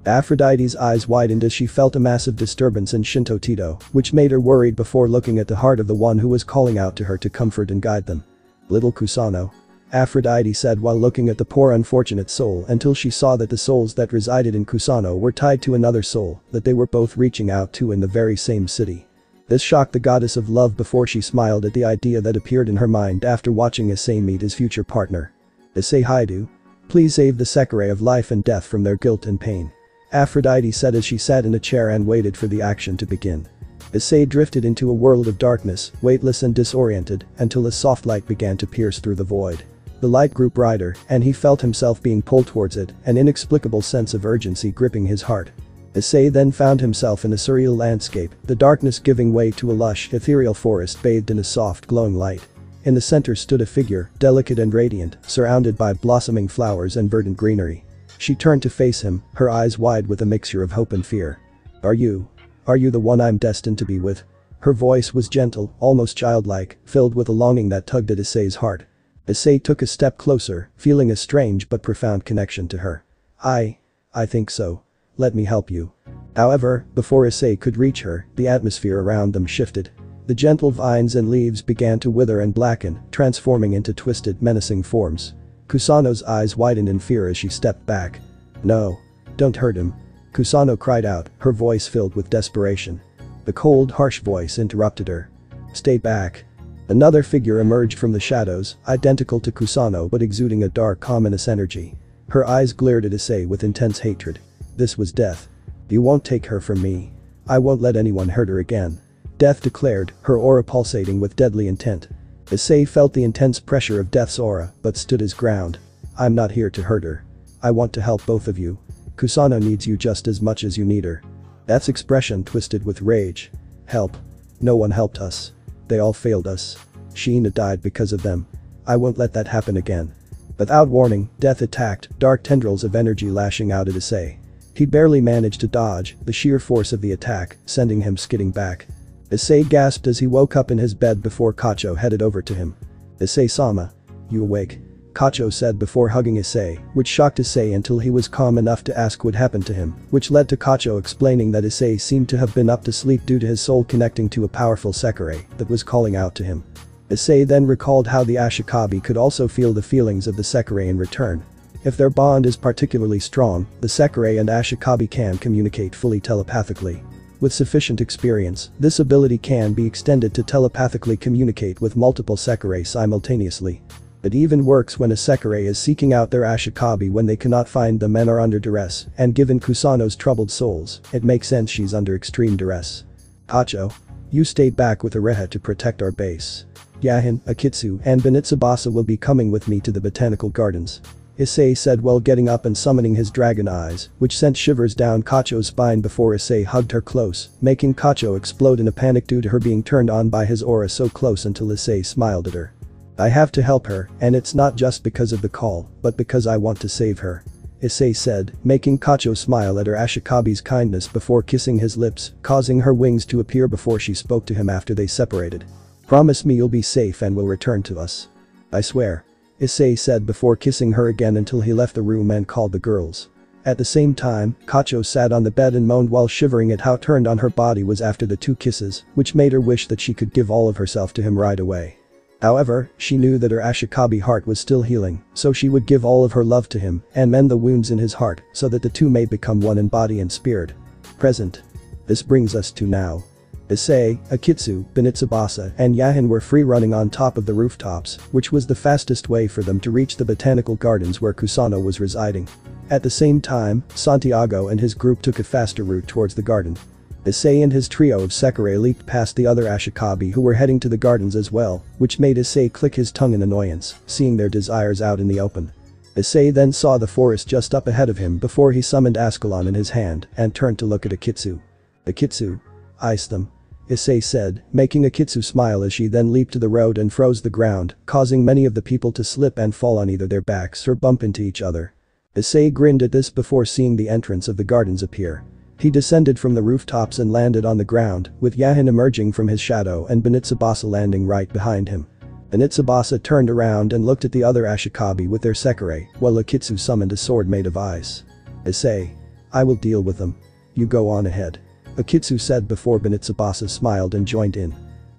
Aphrodite's eyes widened as she felt a massive disturbance in Shinto-Tito, which made her worried before looking at the heart of the one who was calling out to her to comfort and guide them. Little Kusano. Aphrodite said while looking at the poor unfortunate soul until she saw that the souls that resided in Kusano were tied to another soul that they were both reaching out to in the very same city. This shocked the goddess of love before she smiled at the idea that appeared in her mind after watching Issei meet his future partner. Issei Hyoudou. Please save the Sekirei of life and death from their guilt and pain. Aphrodite said as she sat in a chair and waited for the action to begin. Issei drifted into a world of darkness, weightless and disoriented, until a soft light began to pierce through the void. The light grew brighter, and he felt himself being pulled towards it, an inexplicable sense of urgency gripping his heart. Issei then found himself in a surreal landscape, the darkness giving way to a lush, ethereal forest bathed in a soft glowing light. In the center stood a figure, delicate and radiant, surrounded by blossoming flowers and verdant greenery. She turned to face him, her eyes wide with a mixture of hope and fear. Are you the one I'm destined to be with? Her voice was gentle, almost childlike, filled with a longing that tugged at Issei's heart. Issei took a step closer, feeling a strange but profound connection to her. I think so. Let me help you. However, before Issei could reach her, the atmosphere around them shifted. The gentle vines and leaves began to wither and blacken, transforming into twisted, menacing forms. Kusano's eyes widened in fear as she stepped back. No. Don't hurt him. Kusano cried out, her voice filled with desperation. The cold, harsh voice interrupted her. Stay back. Another figure emerged from the shadows, identical to Kusano but exuding a dark, ominous energy. Her eyes glared at Issei with intense hatred. This was Death. You won't take her from me. I won't let anyone hurt her again. Death declared, her aura pulsating with deadly intent. Issei felt the intense pressure of Death's aura, but stood his ground. I'm not here to hurt her. I want to help both of you. Kusano needs you just as much as you need her. Death's expression twisted with rage. Help. No one helped us. They all failed us. Sheena died because of them. I won't let that happen again. Without warning, Death attacked, dark tendrils of energy lashing out at Issei. He barely managed to dodge, the sheer force of the attack, sending him skidding back. Issei gasped as he woke up in his bed before Kacho headed over to him. Issei-sama. You awake? Kacho said before hugging Issei, which shocked Issei until he was calm enough to ask what happened to him, which led to Kacho explaining that Issei seemed to have been up to sleep due to his soul connecting to a powerful Sekirei that was calling out to him. Issei then recalled how the Ashikabi could also feel the feelings of the Sekirei in return. If their bond is particularly strong, the Sekirei and Ashikabi can communicate fully telepathically. With sufficient experience, this ability can be extended to telepathically communicate with multiple Sekirei simultaneously. It even works when a Sekirei is seeking out their Ashikabi when they cannot find them and are under duress, and given Kusano's troubled souls, it makes sense she's under extreme duress. Kacho. You stayed back with Areha to protect our base. Yahin, Akitsu, and Benitsubasa will be coming with me to the botanical gardens. Issei said while getting up and summoning his dragon eyes, which sent shivers down Kacho's spine before Issei hugged her close, making Kacho explode in a panic due to her being turned on by his aura so close until Issei smiled at her. I have to help her, and it's not just because of the call, but because I want to save her. Issei said, making Kacho smile at her Ashikabi's kindness before kissing his lips, causing her wings to appear before she spoke to him after they separated. Promise me you'll be safe and will return to us. I swear. Issei said before kissing her again until he left the room and called the girls. At the same time, Kacho sat on the bed and moaned while shivering at how turned on her body was after the 2 kisses, which made her wish that she could give all of herself to him right away. However, she knew that her Ashikabi heart was still healing, so she would give all of her love to him and mend the wounds in his heart so that the two may become one in body and spirit. Present. This brings us to now. Issei, Akitsu, Benitsubasa, and Yahin were free running on top of the rooftops, which was the fastest way for them to reach the botanical gardens where Kusano was residing. At the same time, Santiago and his group took a faster route towards the garden. Issei and his trio of Sekirei leaped past the other Ashikabi who were heading to the gardens as well, which made Issei click his tongue in annoyance, seeing their desires out in the open. Issei then saw the forest just up ahead of him before he summoned Ascalon in his hand and turned to look at Akitsu. Akitsu. Ice them. Issei said, making Akitsu smile as she then leaped to the road and froze the ground, causing many of the people to slip and fall on either their backs or bump into each other. Issei grinned at this before seeing the entrance of the gardens appear. He descended from the rooftops and landed on the ground, with Yahin emerging from his shadow and Benitsubasa landing right behind him. Benitsubasa turned around and looked at the other Ashikabi with their Sekirei, while Akitsu summoned a sword made of ice. Issei. I will deal with them. You go on ahead. Akitsu said before Benitsubasa smiled and joined in.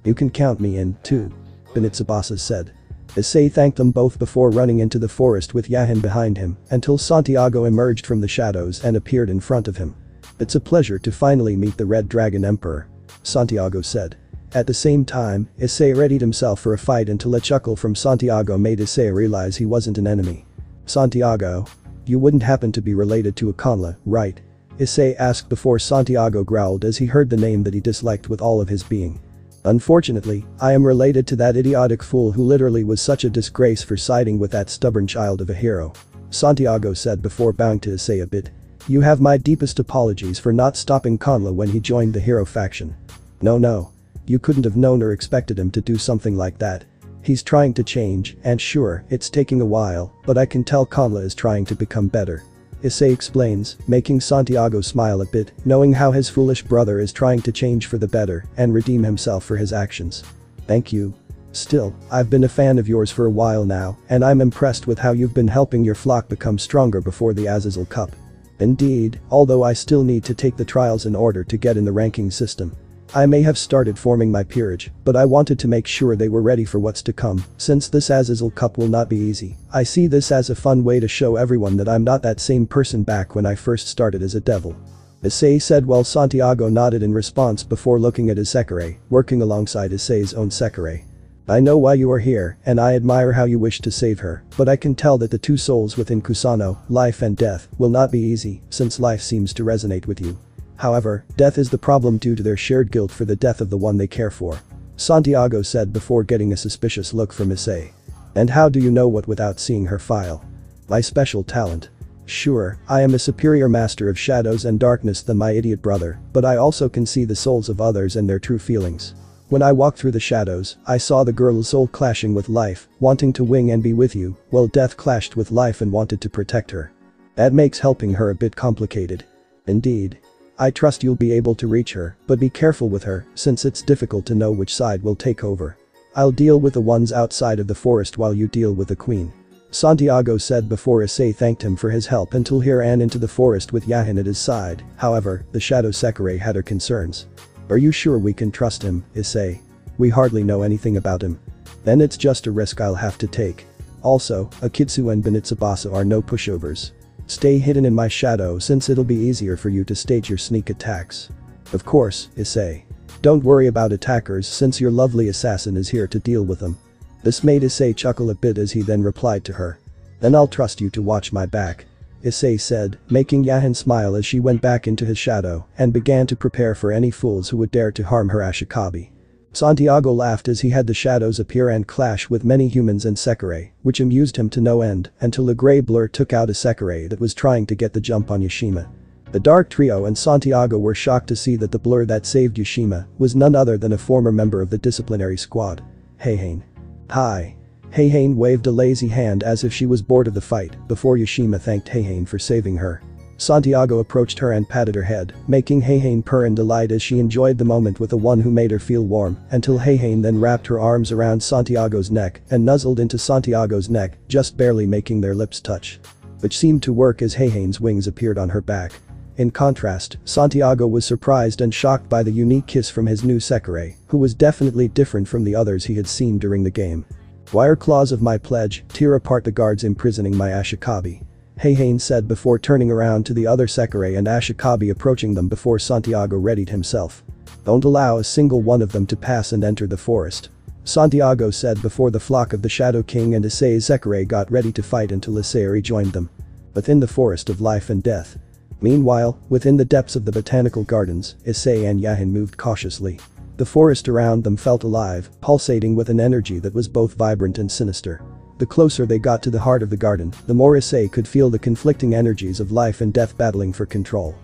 You can count me in, too. Benitsubasa said. Issei thanked them both before running into the forest with Yahin behind him until Santiago emerged from the shadows and appeared in front of him. It's a pleasure to finally meet the Red Dragon Emperor. Santiago said. At the same time, Issei readied himself for a fight until a chuckle from Santiago made Issei realize he wasn't an enemy. Santiago. You wouldn't happen to be related to Akanla, right? Issei asked before Santiago growled as he heard the name that he disliked with all of his being. Unfortunately, I am related to that idiotic fool who literally was such a disgrace for siding with that stubborn child of a hero. Santiago said before bowing to Issei a bit. You have my deepest apologies for not stopping Kanla when he joined the hero faction. No. You couldn't have known or expected him to do something like that. He's trying to change, and sure, it's taking a while, but I can tell Kanla is trying to become better. Issei explains, making Santiago smile a bit, knowing how his foolish brother is trying to change for the better and redeem himself for his actions. Thank you. Still, I've been a fan of yours for a while now, and I'm impressed with how you've been helping your flock become stronger before the Azazel Cup. Indeed, although I still need to take the trials in order to get in the ranking system. I may have started forming my peerage, but I wanted to make sure they were ready for what's to come, since this Azazel Cup will not be easy. I see this as a fun way to show everyone that I'm not that same person back when I first started as a devil. Issei said while Santiago nodded in response before looking at his Sekirei, working alongside Issei's own Sekirei. I know why you are here, and I admire how you wish to save her, but I can tell that the two souls within Kusano, life and death, will not be easy, since life seems to resonate with you. However, death is the problem due to their shared guilt for the death of the one they care for. Santiago said before getting a suspicious look from Issei. And how do you know what without seeing her file? My special talent. Sure, I am a superior master of shadows and darkness than my idiot brother, but I also can see the souls of others and their true feelings. When I walked through the shadows, I saw the girl's soul clashing with life, wanting to wing and be with you, while death clashed with life and wanted to protect her. That makes helping her a bit complicated. Indeed. I trust you'll be able to reach her, but be careful with her, since it's difficult to know which side will take over. I'll deal with the ones outside of the forest while you deal with the queen. Santiago said before Issei thanked him for his help until he ran into the forest with Yahin at his side. However, the Shadow Sekirei had her concerns. Are you sure we can trust him, Issei? We hardly know anything about him. Then it's just a risk I'll have to take. Also, Akitsu and Benitsubasa are no pushovers. Stay hidden in my shadow since it'll be easier for you to stage your sneak attacks. Of course, Issei. Don't worry about attackers since your lovely assassin is here to deal with them. This made Issei chuckle a bit as he then replied to her. Then I'll trust you to watch my back. Issei said, making Yahin smile as she went back into his shadow and began to prepare for any fools who would dare to harm her Ashikabi. Santiago laughed as he had the shadows appear and clash with many humans and Sekirei, which amused him to no end until a grey blur took out a Sekirei that was trying to get the jump on Yoshima. The Dark Trio and Santiago were shocked to see that the blur that saved Yoshima was none other than a former member of the disciplinary squad. Heihain. Hi. Heihain waved a lazy hand as if she was bored of the fight before Yoshima thanked Heihain for saving her. Santiago approached her and patted her head, making Heihain purr in delight as she enjoyed the moment with the one who made her feel warm until Heihain then wrapped her arms around Santiago's neck and nuzzled into Santiago's neck, just barely making their lips touch. Which seemed to work as Heihain's wings appeared on her back. In contrast, Santiago was surprised and shocked by the unique kiss from his new Sekirei, who was definitely different from the others he had seen during the game. Wire claws of my pledge, tear apart the guards imprisoning my Ashikabi. Heihain said before turning around to the other Sekirei and Ashikabi approaching them before Santiago readied himself. Don't allow a single one of them to pass and enter the forest. Santiago said before the flock of the Shadow King and Issei's Sekirei got ready to fight until Issei rejoined them. Within the forest of life and death. Meanwhile, within the depths of the botanical gardens, Issei and Yahin moved cautiously. The forest around them felt alive, pulsating with an energy that was both vibrant and sinister. The closer they got to the heart of the garden, the more Issei could feel the conflicting energies of life and death battling for control.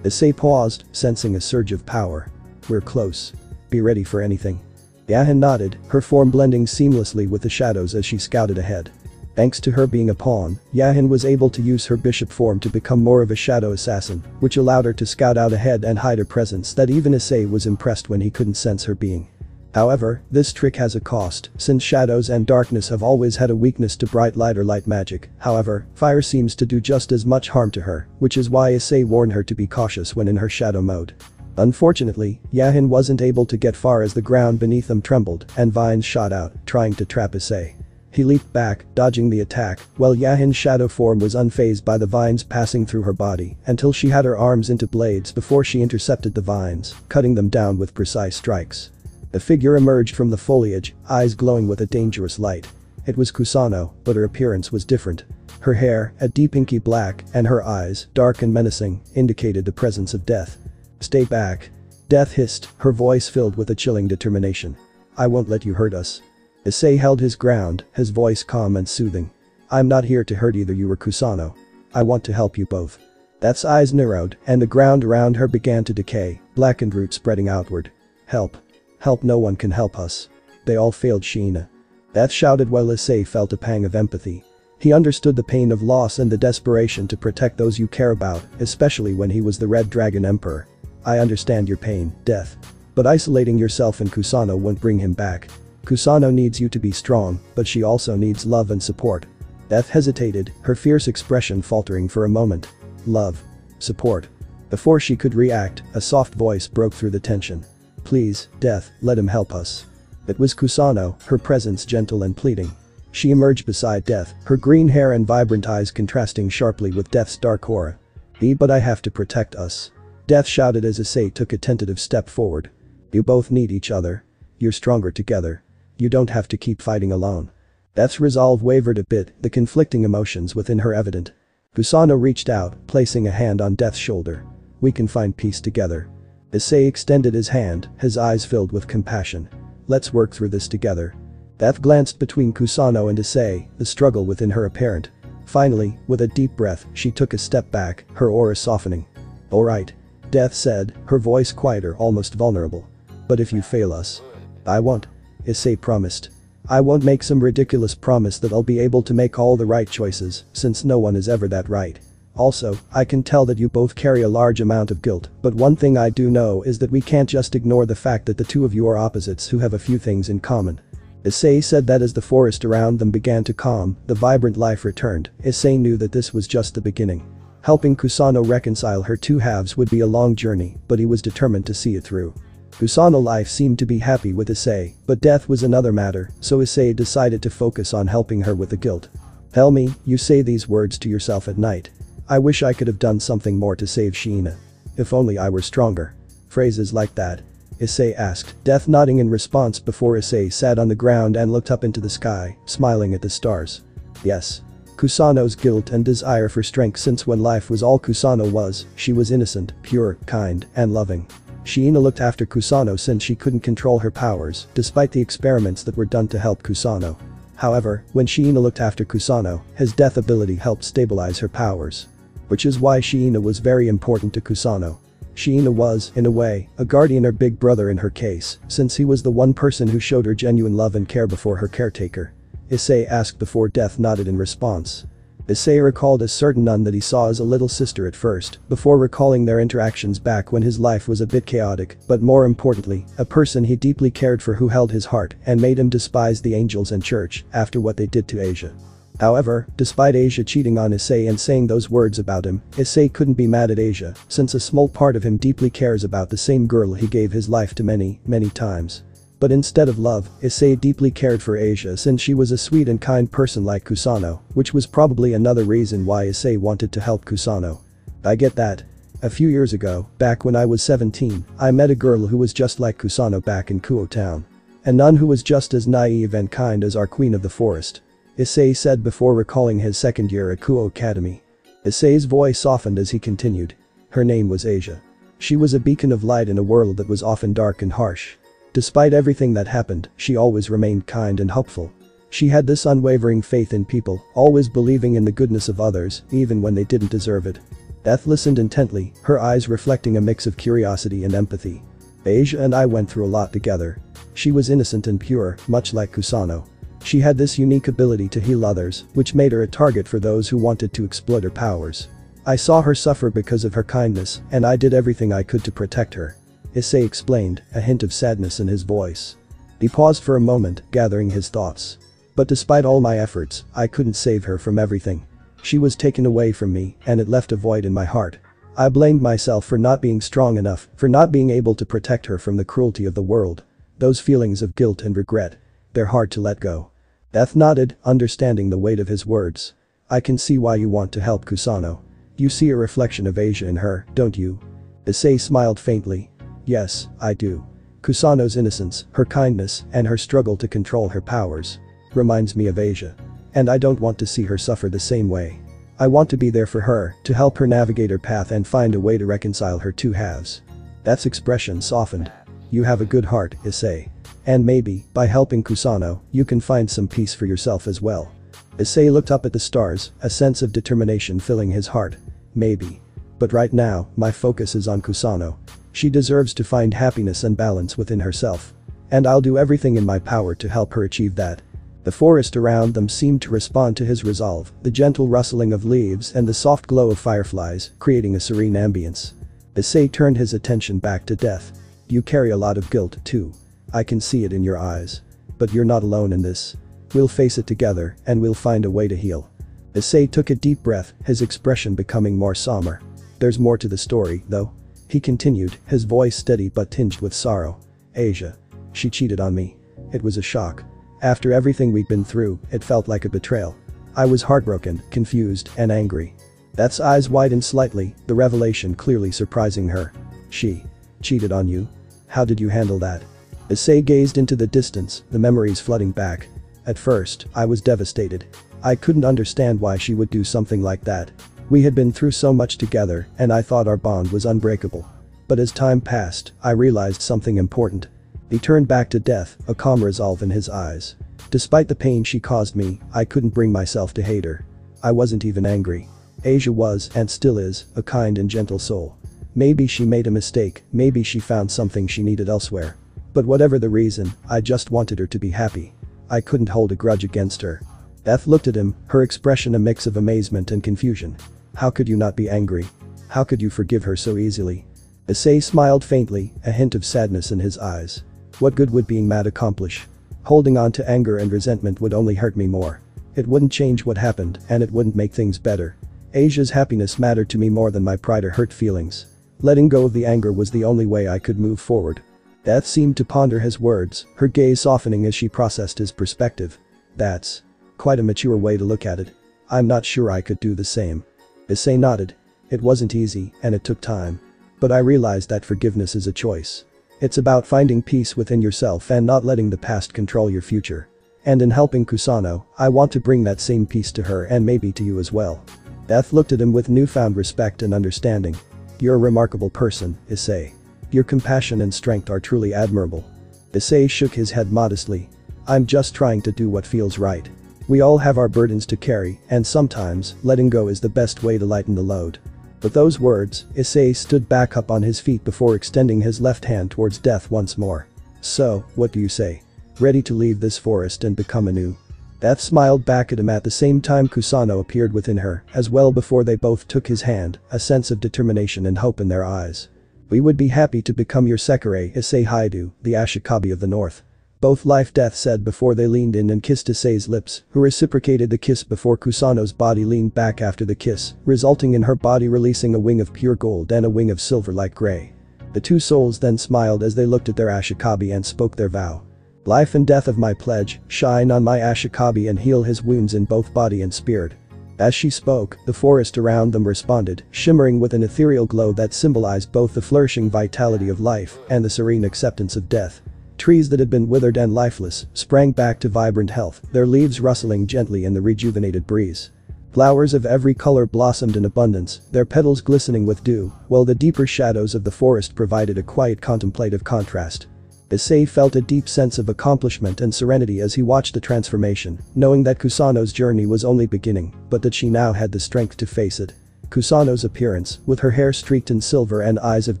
Issei paused, sensing a surge of power. We're close. Be ready for anything. Yahin nodded, her form blending seamlessly with the shadows as she scouted ahead. Thanks to her being a pawn, Yahin was able to use her bishop form to become more of a shadow assassin, which allowed her to scout out ahead and hide a presence that even Issei was impressed when he couldn't sense her being. However, this trick has a cost, since shadows and darkness have always had a weakness to bright light or light magic. However, fire seems to do just as much harm to her, which is why Issei warned her to be cautious when in her shadow mode. Unfortunately, Yahin wasn't able to get far as the ground beneath them trembled and vines shot out, trying to trap Issei. He leaped back, dodging the attack, while Yahin's shadow form was unfazed by the vines passing through her body until she had her arms into blades before she intercepted the vines, cutting them down with precise strikes. A figure emerged from the foliage, eyes glowing with a dangerous light. It was Kusano, but her appearance was different. Her hair, a deep inky black, and her eyes, dark and menacing, indicated the presence of death. Stay back. Death hissed, her voice filled with a chilling determination. I won't let you hurt us. Issei held his ground, his voice calm and soothing. I'm not here to hurt either you or Kusano. I want to help you both. Death's eyes narrowed, and the ground around her began to decay, blackened roots spreading outward. Help. Help, no one can help us. They all failed Sheena. Death shouted while Issei felt a pang of empathy. He understood the pain of loss and the desperation to protect those you care about, especially when he was the Red Dragon Emperor. I understand your pain, Death. But isolating yourself and Kusano won't bring him back. Kusano needs you to be strong, but she also needs love and support. Death hesitated, her fierce expression faltering for a moment. Love. Support. Before she could react, a soft voice broke through the tension. Please, Death, let him help us. It was Kusano, her presence gentle and pleading. She emerged beside Death, her green hair and vibrant eyes contrasting sharply with Death's dark aura. But I have to protect us. Death shouted as Issei took a tentative step forward. You both need each other. You're stronger together. You don't have to keep fighting alone. Death's resolve wavered a bit, the conflicting emotions within her evident. Kusano reached out, placing a hand on Death's shoulder. We can find peace together. Issei extended his hand, his eyes filled with compassion. Let's work through this together. Death glanced between Kusano and Issei, the struggle within her apparent. Finally, with a deep breath, she took a step back, her aura softening. Alright. Death said, her voice quieter, almost vulnerable. But if you fail us. I won't. Issei promised. I won't make some ridiculous promise that I'll be able to make all the right choices, since no one is ever that right. Also, I can tell that you both carry a large amount of guilt, but one thing I do know is that we can't just ignore the fact that the two of you are opposites who have a few things in common. Issei said that as the forest around them began to calm, the vibrant life returned. Issei knew that this was just the beginning. Helping Kusano reconcile her two halves would be a long journey, but he was determined to see it through. Kusano life seemed to be happy with Issei, but death was another matter, so Issei decided to focus on helping her with the guilt. Tell me, you say these words to yourself at night. I wish I could have done something more to save Shiina. If only I were stronger. Phrases like that. Issei asked, death nodding in response before Issei sat on the ground and looked up into the sky, smiling at the stars. Yes. Kusano's guilt and desire for strength since when life was all Kusano was, she was innocent, pure, kind, and loving. Shiina looked after Kusano since she couldn't control her powers, despite the experiments that were done to help Kusano. However, when Shiina looked after Kusano, his death ability helped stabilize her powers. Which is why Shiina was very important to Kusano. Shiina was, in a way, a guardian or big brother in her case, since he was the one person who showed her genuine love and care before her caretaker. Issei asked before death nodded in response. Issei recalled a certain nun that he saw as a little sister at first, before recalling their interactions back when his life was a bit chaotic, but more importantly, a person he deeply cared for who held his heart and made him despise the angels and church after what they did to Asia. However, despite Asia cheating on Issei and saying those words about him, Issei couldn't be mad at Asia, since a small part of him deeply cares about the same girl he gave his life to many, many times. But instead of love, Issei deeply cared for Asia since she was a sweet and kind person like Kusano, which was probably another reason why Issei wanted to help Kusano. I get that. A few years ago, back when I was 17, I met a girl who was just like Kusano back in Kuo town. A nun who was just as naive and kind as our queen of the forest. Issei said before recalling his second year at Kuo Academy. Issei's voice softened as he continued. Her name was Asia. She was a beacon of light in a world that was often dark and harsh. Despite everything that happened, she always remained kind and hopeful. She had this unwavering faith in people, always believing in the goodness of others, even when they didn't deserve it. Beth listened intently, her eyes reflecting a mix of curiosity and empathy. Asia and I went through a lot together. She was innocent and pure, much like Kusano. She had this unique ability to heal others, which made her a target for those who wanted to exploit her powers. I saw her suffer because of her kindness, and I did everything I could to protect her. Issei explained, a hint of sadness in his voice. He paused for a moment, gathering his thoughts. But despite all my efforts, I couldn't save her from everything. She was taken away from me, and it left a void in my heart. I blamed myself for not being strong enough, for not being able to protect her from the cruelty of the world. Those feelings of guilt and regret. They're hard to let go. Beth nodded, understanding the weight of his words. I can see why you want to help Kusano. You see a reflection of Asia in her, don't you? Issei smiled faintly. Yes, I do. Kusano's innocence, her kindness, and her struggle to control her powers. Reminds me of Asia. And I don't want to see her suffer the same way. I want to be there for her, to help her navigate her path and find a way to reconcile her two halves. Beth's expression softened. You have a good heart, Issei. And maybe, by helping Kusano, you can find some peace for yourself as well. Issei looked up at the stars, a sense of determination filling his heart. Maybe. But right now, my focus is on Kusano. She deserves to find happiness and balance within herself. And I'll do everything in my power to help her achieve that. The forest around them seemed to respond to his resolve, the gentle rustling of leaves and the soft glow of fireflies, creating a serene ambience. Issei turned his attention back to death. You carry a lot of guilt, too. I can see it in your eyes. But you're not alone in this. We'll face it together, and we'll find a way to heal. Issei took a deep breath, his expression becoming more somber. There's more to the story, though. He continued, his voice steady but tinged with sorrow. Asia. She cheated on me. It was a shock. After everything we'd been through, it felt like a betrayal. I was heartbroken, confused, and angry. Beth's eyes widened slightly, the revelation clearly surprising her. She cheated on you? How did you handle that? Issei gazed into the distance, the memories flooding back. At first, I was devastated. I couldn't understand why she would do something like that. We had been through so much together, and I thought our bond was unbreakable. But as time passed, I realized something important. He turned back to death, a calm resolve in his eyes. Despite the pain she caused me, I couldn't bring myself to hate her. I wasn't even angry. Asia was, and still is, a kind and gentle soul. Maybe she made a mistake, maybe she found something she needed elsewhere. But whatever the reason, I just wanted her to be happy. I couldn't hold a grudge against her. Beth looked at him, her expression a mix of amazement and confusion. How could you not be angry? How could you forgive her so easily? Issei smiled faintly, a hint of sadness in his eyes. What good would being mad accomplish? Holding on to anger and resentment would only hurt me more. It wouldn't change what happened, and it wouldn't make things better. Asia's happiness mattered to me more than my pride or hurt feelings. Letting go of the anger was the only way I could move forward. Beth seemed to ponder his words, her gaze softening as she processed his perspective. That's quite a mature way to look at it. I'm not sure I could do the same. Issei nodded. It wasn't easy, and it took time. But I realized that forgiveness is a choice. It's about finding peace within yourself and not letting the past control your future. And in helping Kusano, I want to bring that same peace to her and maybe to you as well. Beth looked at him with newfound respect and understanding. You're a remarkable person, Issei. Your compassion and strength are truly admirable. Issei shook his head modestly. I'm just trying to do what feels right. We all have our burdens to carry, and sometimes, letting go is the best way to lighten the load. With those words, Issei stood back up on his feet before extending his left hand towards Death once more. So, what do you say? Ready to leave this forest and become anew? Beth smiled back at him at the same time Kusano appeared within her, as well before they both took his hand, a sense of determination and hope in their eyes. We would be happy to become your Sekirei, Issei Hyoudou, the Ashikabi of the North. Both Life-Death said before they leaned in and kissed Issei's lips, who reciprocated the kiss before Kusano's body leaned back after the kiss, resulting in her body releasing a wing of pure gold and a wing of silver like gray. The two souls then smiled as they looked at their Ashikabi and spoke their vow. Life and death of my pledge, shine on my Ashikabi and heal his wounds in both body and spirit. As she spoke, the forest around them responded, shimmering with an ethereal glow that symbolized both the flourishing vitality of life and the serene acceptance of death. Trees that had been withered and lifeless sprang back to vibrant health, their leaves rustling gently in the rejuvenated breeze. Flowers of every color blossomed in abundance, their petals glistening with dew, while the deeper shadows of the forest provided a quiet contemplative contrast. Issei felt a deep sense of accomplishment and serenity as he watched the transformation, knowing that Kusano's journey was only beginning, but that she now had the strength to face it. Kusano's appearance, with her hair streaked in silver and eyes of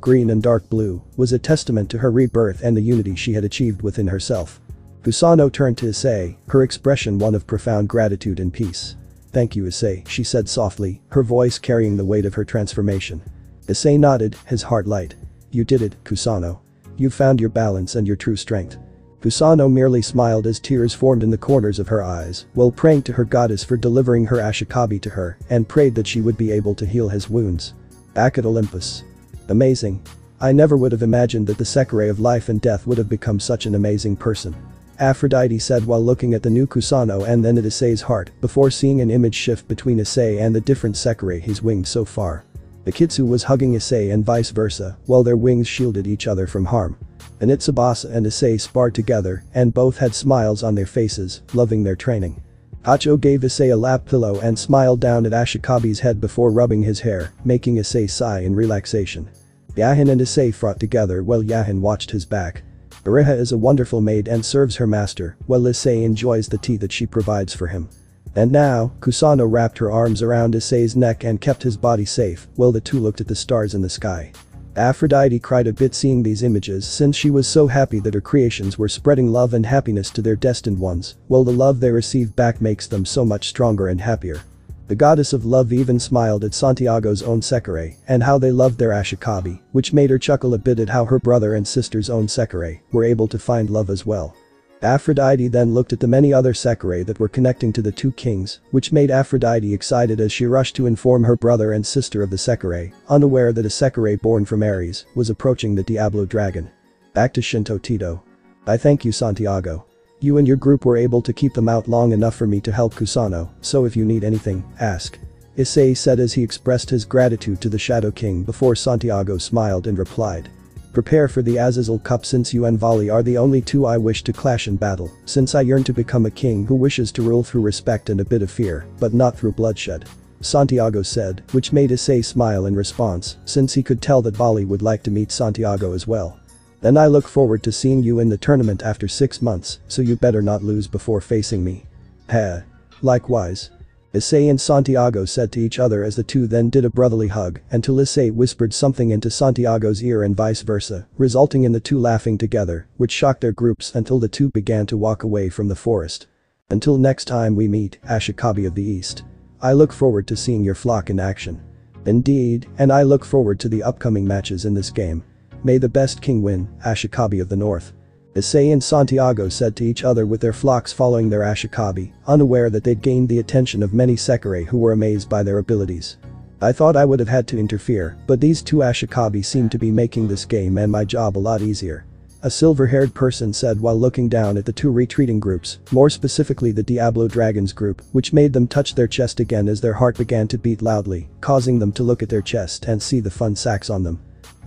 green and dark blue, was a testament to her rebirth and the unity she had achieved within herself. Kusano turned to Issei, her expression one of profound gratitude and peace. Thank you, Issei, she said softly, her voice carrying the weight of her transformation. Issei nodded, his heart light. You did it, Kusano. You found your balance and your true strength. Kusano merely smiled as tears formed in the corners of her eyes, while praying to her goddess for delivering her Ashikabi to her, and prayed that she would be able to heal his wounds. Back at Olympus. Amazing. I never would have imagined that the Sekirei of life and death would have become such an amazing person. Aphrodite said while looking at the new Kusano and then at Issei's heart, before seeing an image shift between Issei and the different Sekirei he's winged so far. The Kitsu was hugging Issei and vice versa, while their wings shielded each other from harm. And Tsubasa and Issei sparred together, and both had smiles on their faces, loving their training. Hacho gave Issei a lap pillow and smiled down at Ashikabi's head before rubbing his hair, making Issei sigh in relaxation. Yahin and Issei fought together while Yahin watched his back. Ariha is a wonderful maid and serves her master, while Issei enjoys the tea that she provides for him. And now, Kusano wrapped her arms around Issei's neck and kept his body safe, while the two looked at the stars in the sky. Aphrodite cried a bit seeing these images since she was so happy that her creations were spreading love and happiness to their destined ones, while the love they receive back makes them so much stronger and happier. The goddess of love even smiled at Santiago's own Sekirei and how they loved their Ashikabi, which made her chuckle a bit at how her brother and sister's own Sekirei were able to find love as well. Aphrodite then looked at the many other Sekirei that were connecting to the two kings, which made Aphrodite excited as she rushed to inform her brother and sister of the Sekirei, unaware that a Sekirei born from Aries was approaching the Diablo dragon. Back to Shinto Tito. I thank you, Santiago. You and your group were able to keep them out long enough for me to help Kusano, so if you need anything, ask. Issei said as he expressed his gratitude to the Shadow King before Santiago smiled and replied. Prepare for the Azazel Cup since you and Vali are the only two I wish to clash in battle, since I yearn to become a king who wishes to rule through respect and a bit of fear, but not through bloodshed. Santiago said, which made Issei smile in response, since he could tell that Vali would like to meet Santiago as well. Then I look forward to seeing you in the tournament after 6 months, so you better not lose before facing me. Heh. Likewise. Issei and Santiago said to each other as the two then did a brotherly hug until Issei whispered something into Santiago's ear and vice versa, resulting in the two laughing together, which shocked their groups until the two began to walk away from the forest. Until next time we meet, Ashikabi of the East. I look forward to seeing your flock in action. Indeed, and I look forward to the upcoming matches in this game. May the best king win, Ashikabi of the North. Issei and Santiago said to each other with their flocks following their Ashikabi, unaware that they'd gained the attention of many Sekirei who were amazed by their abilities. I thought I would have had to interfere, but these two Ashikabi seemed to be making this game and my job a lot easier. A silver-haired person said while looking down at the two retreating groups, more specifically the Diablo Dragons group, which made them touch their chest again as their heart began to beat loudly, causing them to look at their chest and see the fun sacks on them.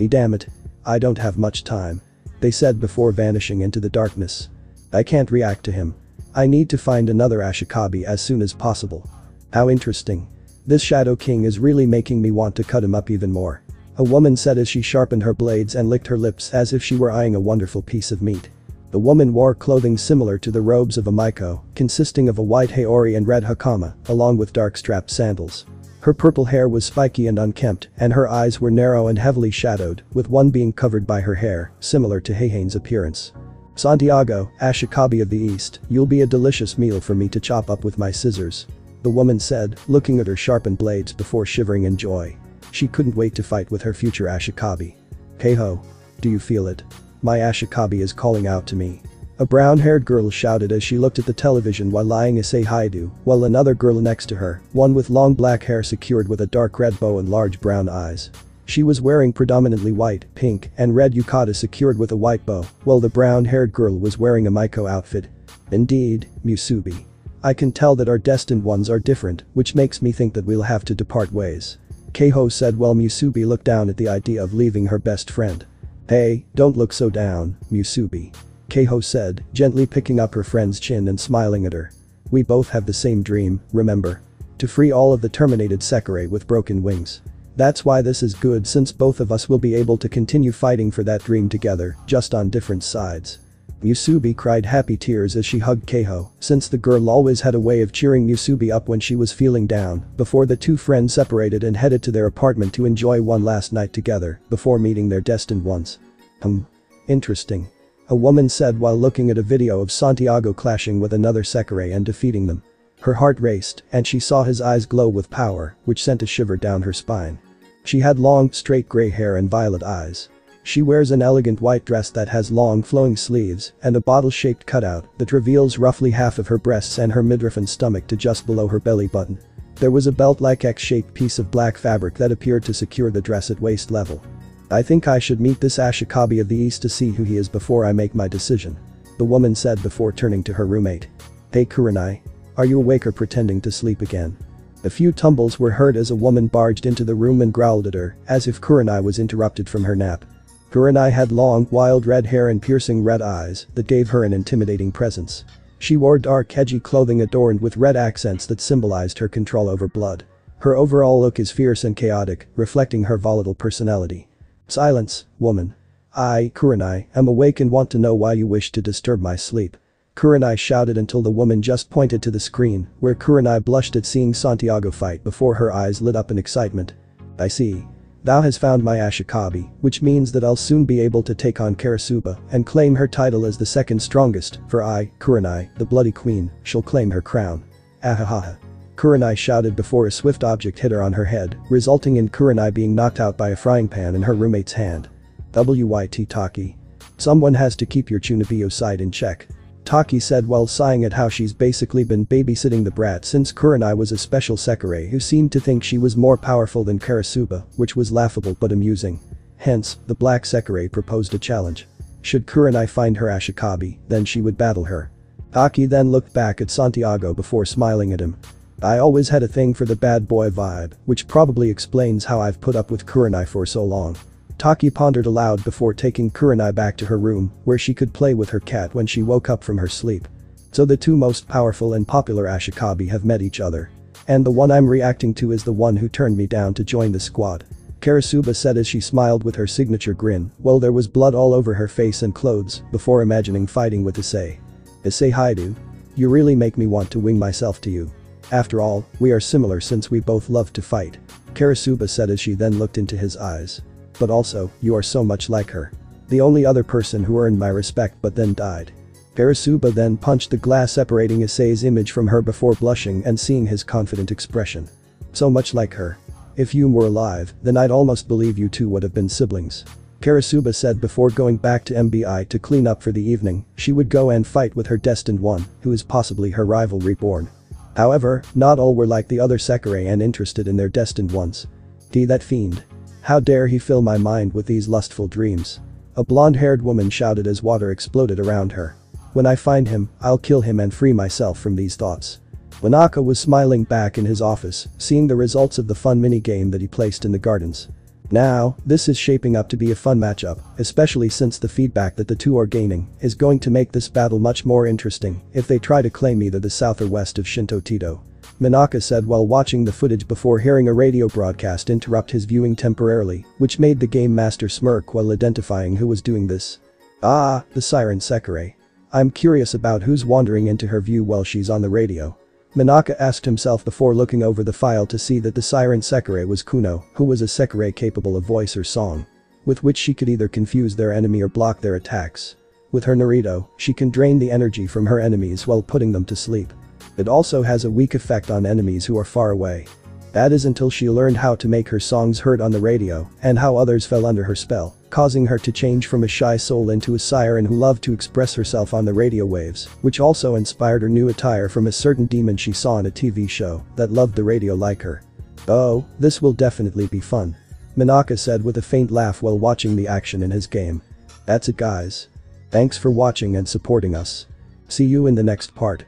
Damn it. I don't have much time. They said before vanishing into the darkness. I can't react to him. I need to find another Ashikabi as soon as possible. How interesting. This Shadow King is really making me want to cut him up even more. A woman said as she sharpened her blades and licked her lips as if she were eyeing a wonderful piece of meat. The woman wore clothing similar to the robes of a Maiko, consisting of a white haori and red hakama, along with dark strapped sandals. Her purple hair was spiky and unkempt, and her eyes were narrow and heavily shadowed, with one being covered by her hair, similar to Heihane's appearance. Santiago, Ashikabi of the East, you'll be a delicious meal for me to chop up with my scissors. The woman said, looking at her sharpened blades before shivering in joy. She couldn't wait to fight with her future Ashikabi. Hey ho. Do you feel it? My Ashikabi is calling out to me. A brown-haired girl shouted as she looked at the television while eyeing Issei Hyoudou, while another girl next to her, one with long black hair secured with a dark red bow and large brown eyes. She was wearing predominantly white, pink, and red yukata secured with a white bow, while the brown-haired girl was wearing a Maiko outfit. Indeed, Musubi. I can tell that our destined ones are different, which makes me think that we'll have to depart ways. Keiho said while Musubi looked down at the idea of leaving her best friend. Hey, don't look so down, Musubi. Keiho said, gently picking up her friend's chin and smiling at her. We both have the same dream, remember? To free all of the terminated Sekirei with broken wings. That's why this is good since both of us will be able to continue fighting for that dream together, just on different sides. Musubi cried happy tears as she hugged Keiho, since the girl always had a way of cheering Musubi up when she was feeling down, before the two friends separated and headed to their apartment to enjoy one last night together, before meeting their destined ones. Interesting. A woman said while looking at a video of Santiago clashing with another Sekirei and defeating them. Her heart raced, and she saw his eyes glow with power, which sent a shiver down her spine. She had long, straight gray hair and violet eyes. She wears an elegant white dress that has long flowing sleeves and a bottle-shaped cutout that reveals roughly half of her breasts and her midriff and stomach to just below her belly button. There was a belt-like X-shaped piece of black fabric that appeared to secure the dress at waist level. I think I should meet this Ashikabi of the East to see who he is before I make my decision. The woman said before turning to her roommate. Hey Kurenai. Are you awake or pretending to sleep again? A few tumbles were heard as a woman barged into the room and growled at her, as if Kurenai was interrupted from her nap. Kurenai had long, wild red hair and piercing red eyes that gave her an intimidating presence. She wore dark, edgy clothing adorned with red accents that symbolized her control over blood. Her overall look is fierce and chaotic, reflecting her volatile personality. Silence, woman. I, Kurenai, am awake and want to know why you wish to disturb my sleep. Kurenai shouted until the woman just pointed to the screen, where Kurenai blushed at seeing Santiago fight before her eyes lit up in excitement. I see. Thou has found my Ashikabi, which means that I'll soon be able to take on Karasuba and claim her title as the second strongest, for I, Kurenai, the Bloody Queen, shall claim her crown. Ahahaha. Kurenai shouted before a swift object hit her on her head, resulting in Kurenai being knocked out by a frying pan in her roommate's hand. WYT Taki. Someone has to keep your Chunibyo side in check. Taki said while sighing at how she's basically been babysitting the brat since Kurenai was a special Sekirei who seemed to think she was more powerful than Karasuba, which was laughable but amusing. Hence, the black Sekirei proposed a challenge. Should Kurenai find her Ashikabi, then she would battle her. Taki then looked back at Santiago before smiling at him. I always had a thing for the bad boy vibe, which probably explains how I've put up with Kurenai for so long. Taki pondered aloud before taking Kurenai back to her room, where she could play with her cat when she woke up from her sleep. So the two most powerful and popular Ashikabi have met each other. And the one I'm reacting to is the one who turned me down to join the squad. Karasuba said as she smiled with her signature grin, while there was blood all over her face and clothes, before imagining fighting with Issei. Issei Hyoudou. You really make me want to wing myself to you. After all, we are similar since we both love to fight. Karasuba said as she then looked into his eyes. But also, you are so much like her. The only other person who earned my respect but then died. Karasuba then punched the glass separating Issei's image from her before blushing and seeing his confident expression. So much like her. If you were alive, then I'd almost believe you two would have been siblings. Karasuba said before going back to MBI to clean up for the evening, she would go and fight with her destined one, who is possibly her rival reborn. However, not all were like the other Sekirei and interested in their destined ones. That fiend. How dare he fill my mind with these lustful dreams. A blonde-haired woman shouted as water exploded around her. When I find him, I'll kill him and free myself from these thoughts. Manaka was smiling back in his office, seeing the results of the fun minigame that he placed in the gardens. Now, this is shaping up to be a fun matchup, especially since the feedback that the two are gaining is going to make this battle much more interesting if they try to claim either the south or west of Shinto Tito. Manaka said while watching the footage before hearing a radio broadcast interrupt his viewing temporarily, which made the game master smirk while identifying who was doing this. Ah, the Siren Sekirei. I'm curious about who's wandering into her view while she's on the radio. Manaka asked himself before looking over the file to see that the Siren Sekirei was Kuno, who was a Sekirei capable of voice or song, with which she could either confuse their enemy or block their attacks. With her Naruto, she can drain the energy from her enemies while putting them to sleep. It also has a weak effect on enemies who are far away. That is until she learned how to make her songs heard on the radio and how others fell under her spell, causing her to change from a shy soul into a siren who loved to express herself on the radio waves, which also inspired her new attire from a certain demon she saw in a TV show that loved the radio like her. Oh, this will definitely be fun. Manaka said with a faint laugh while watching the action in his game. That's it guys. Thanks for watching and supporting us. See you in the next part.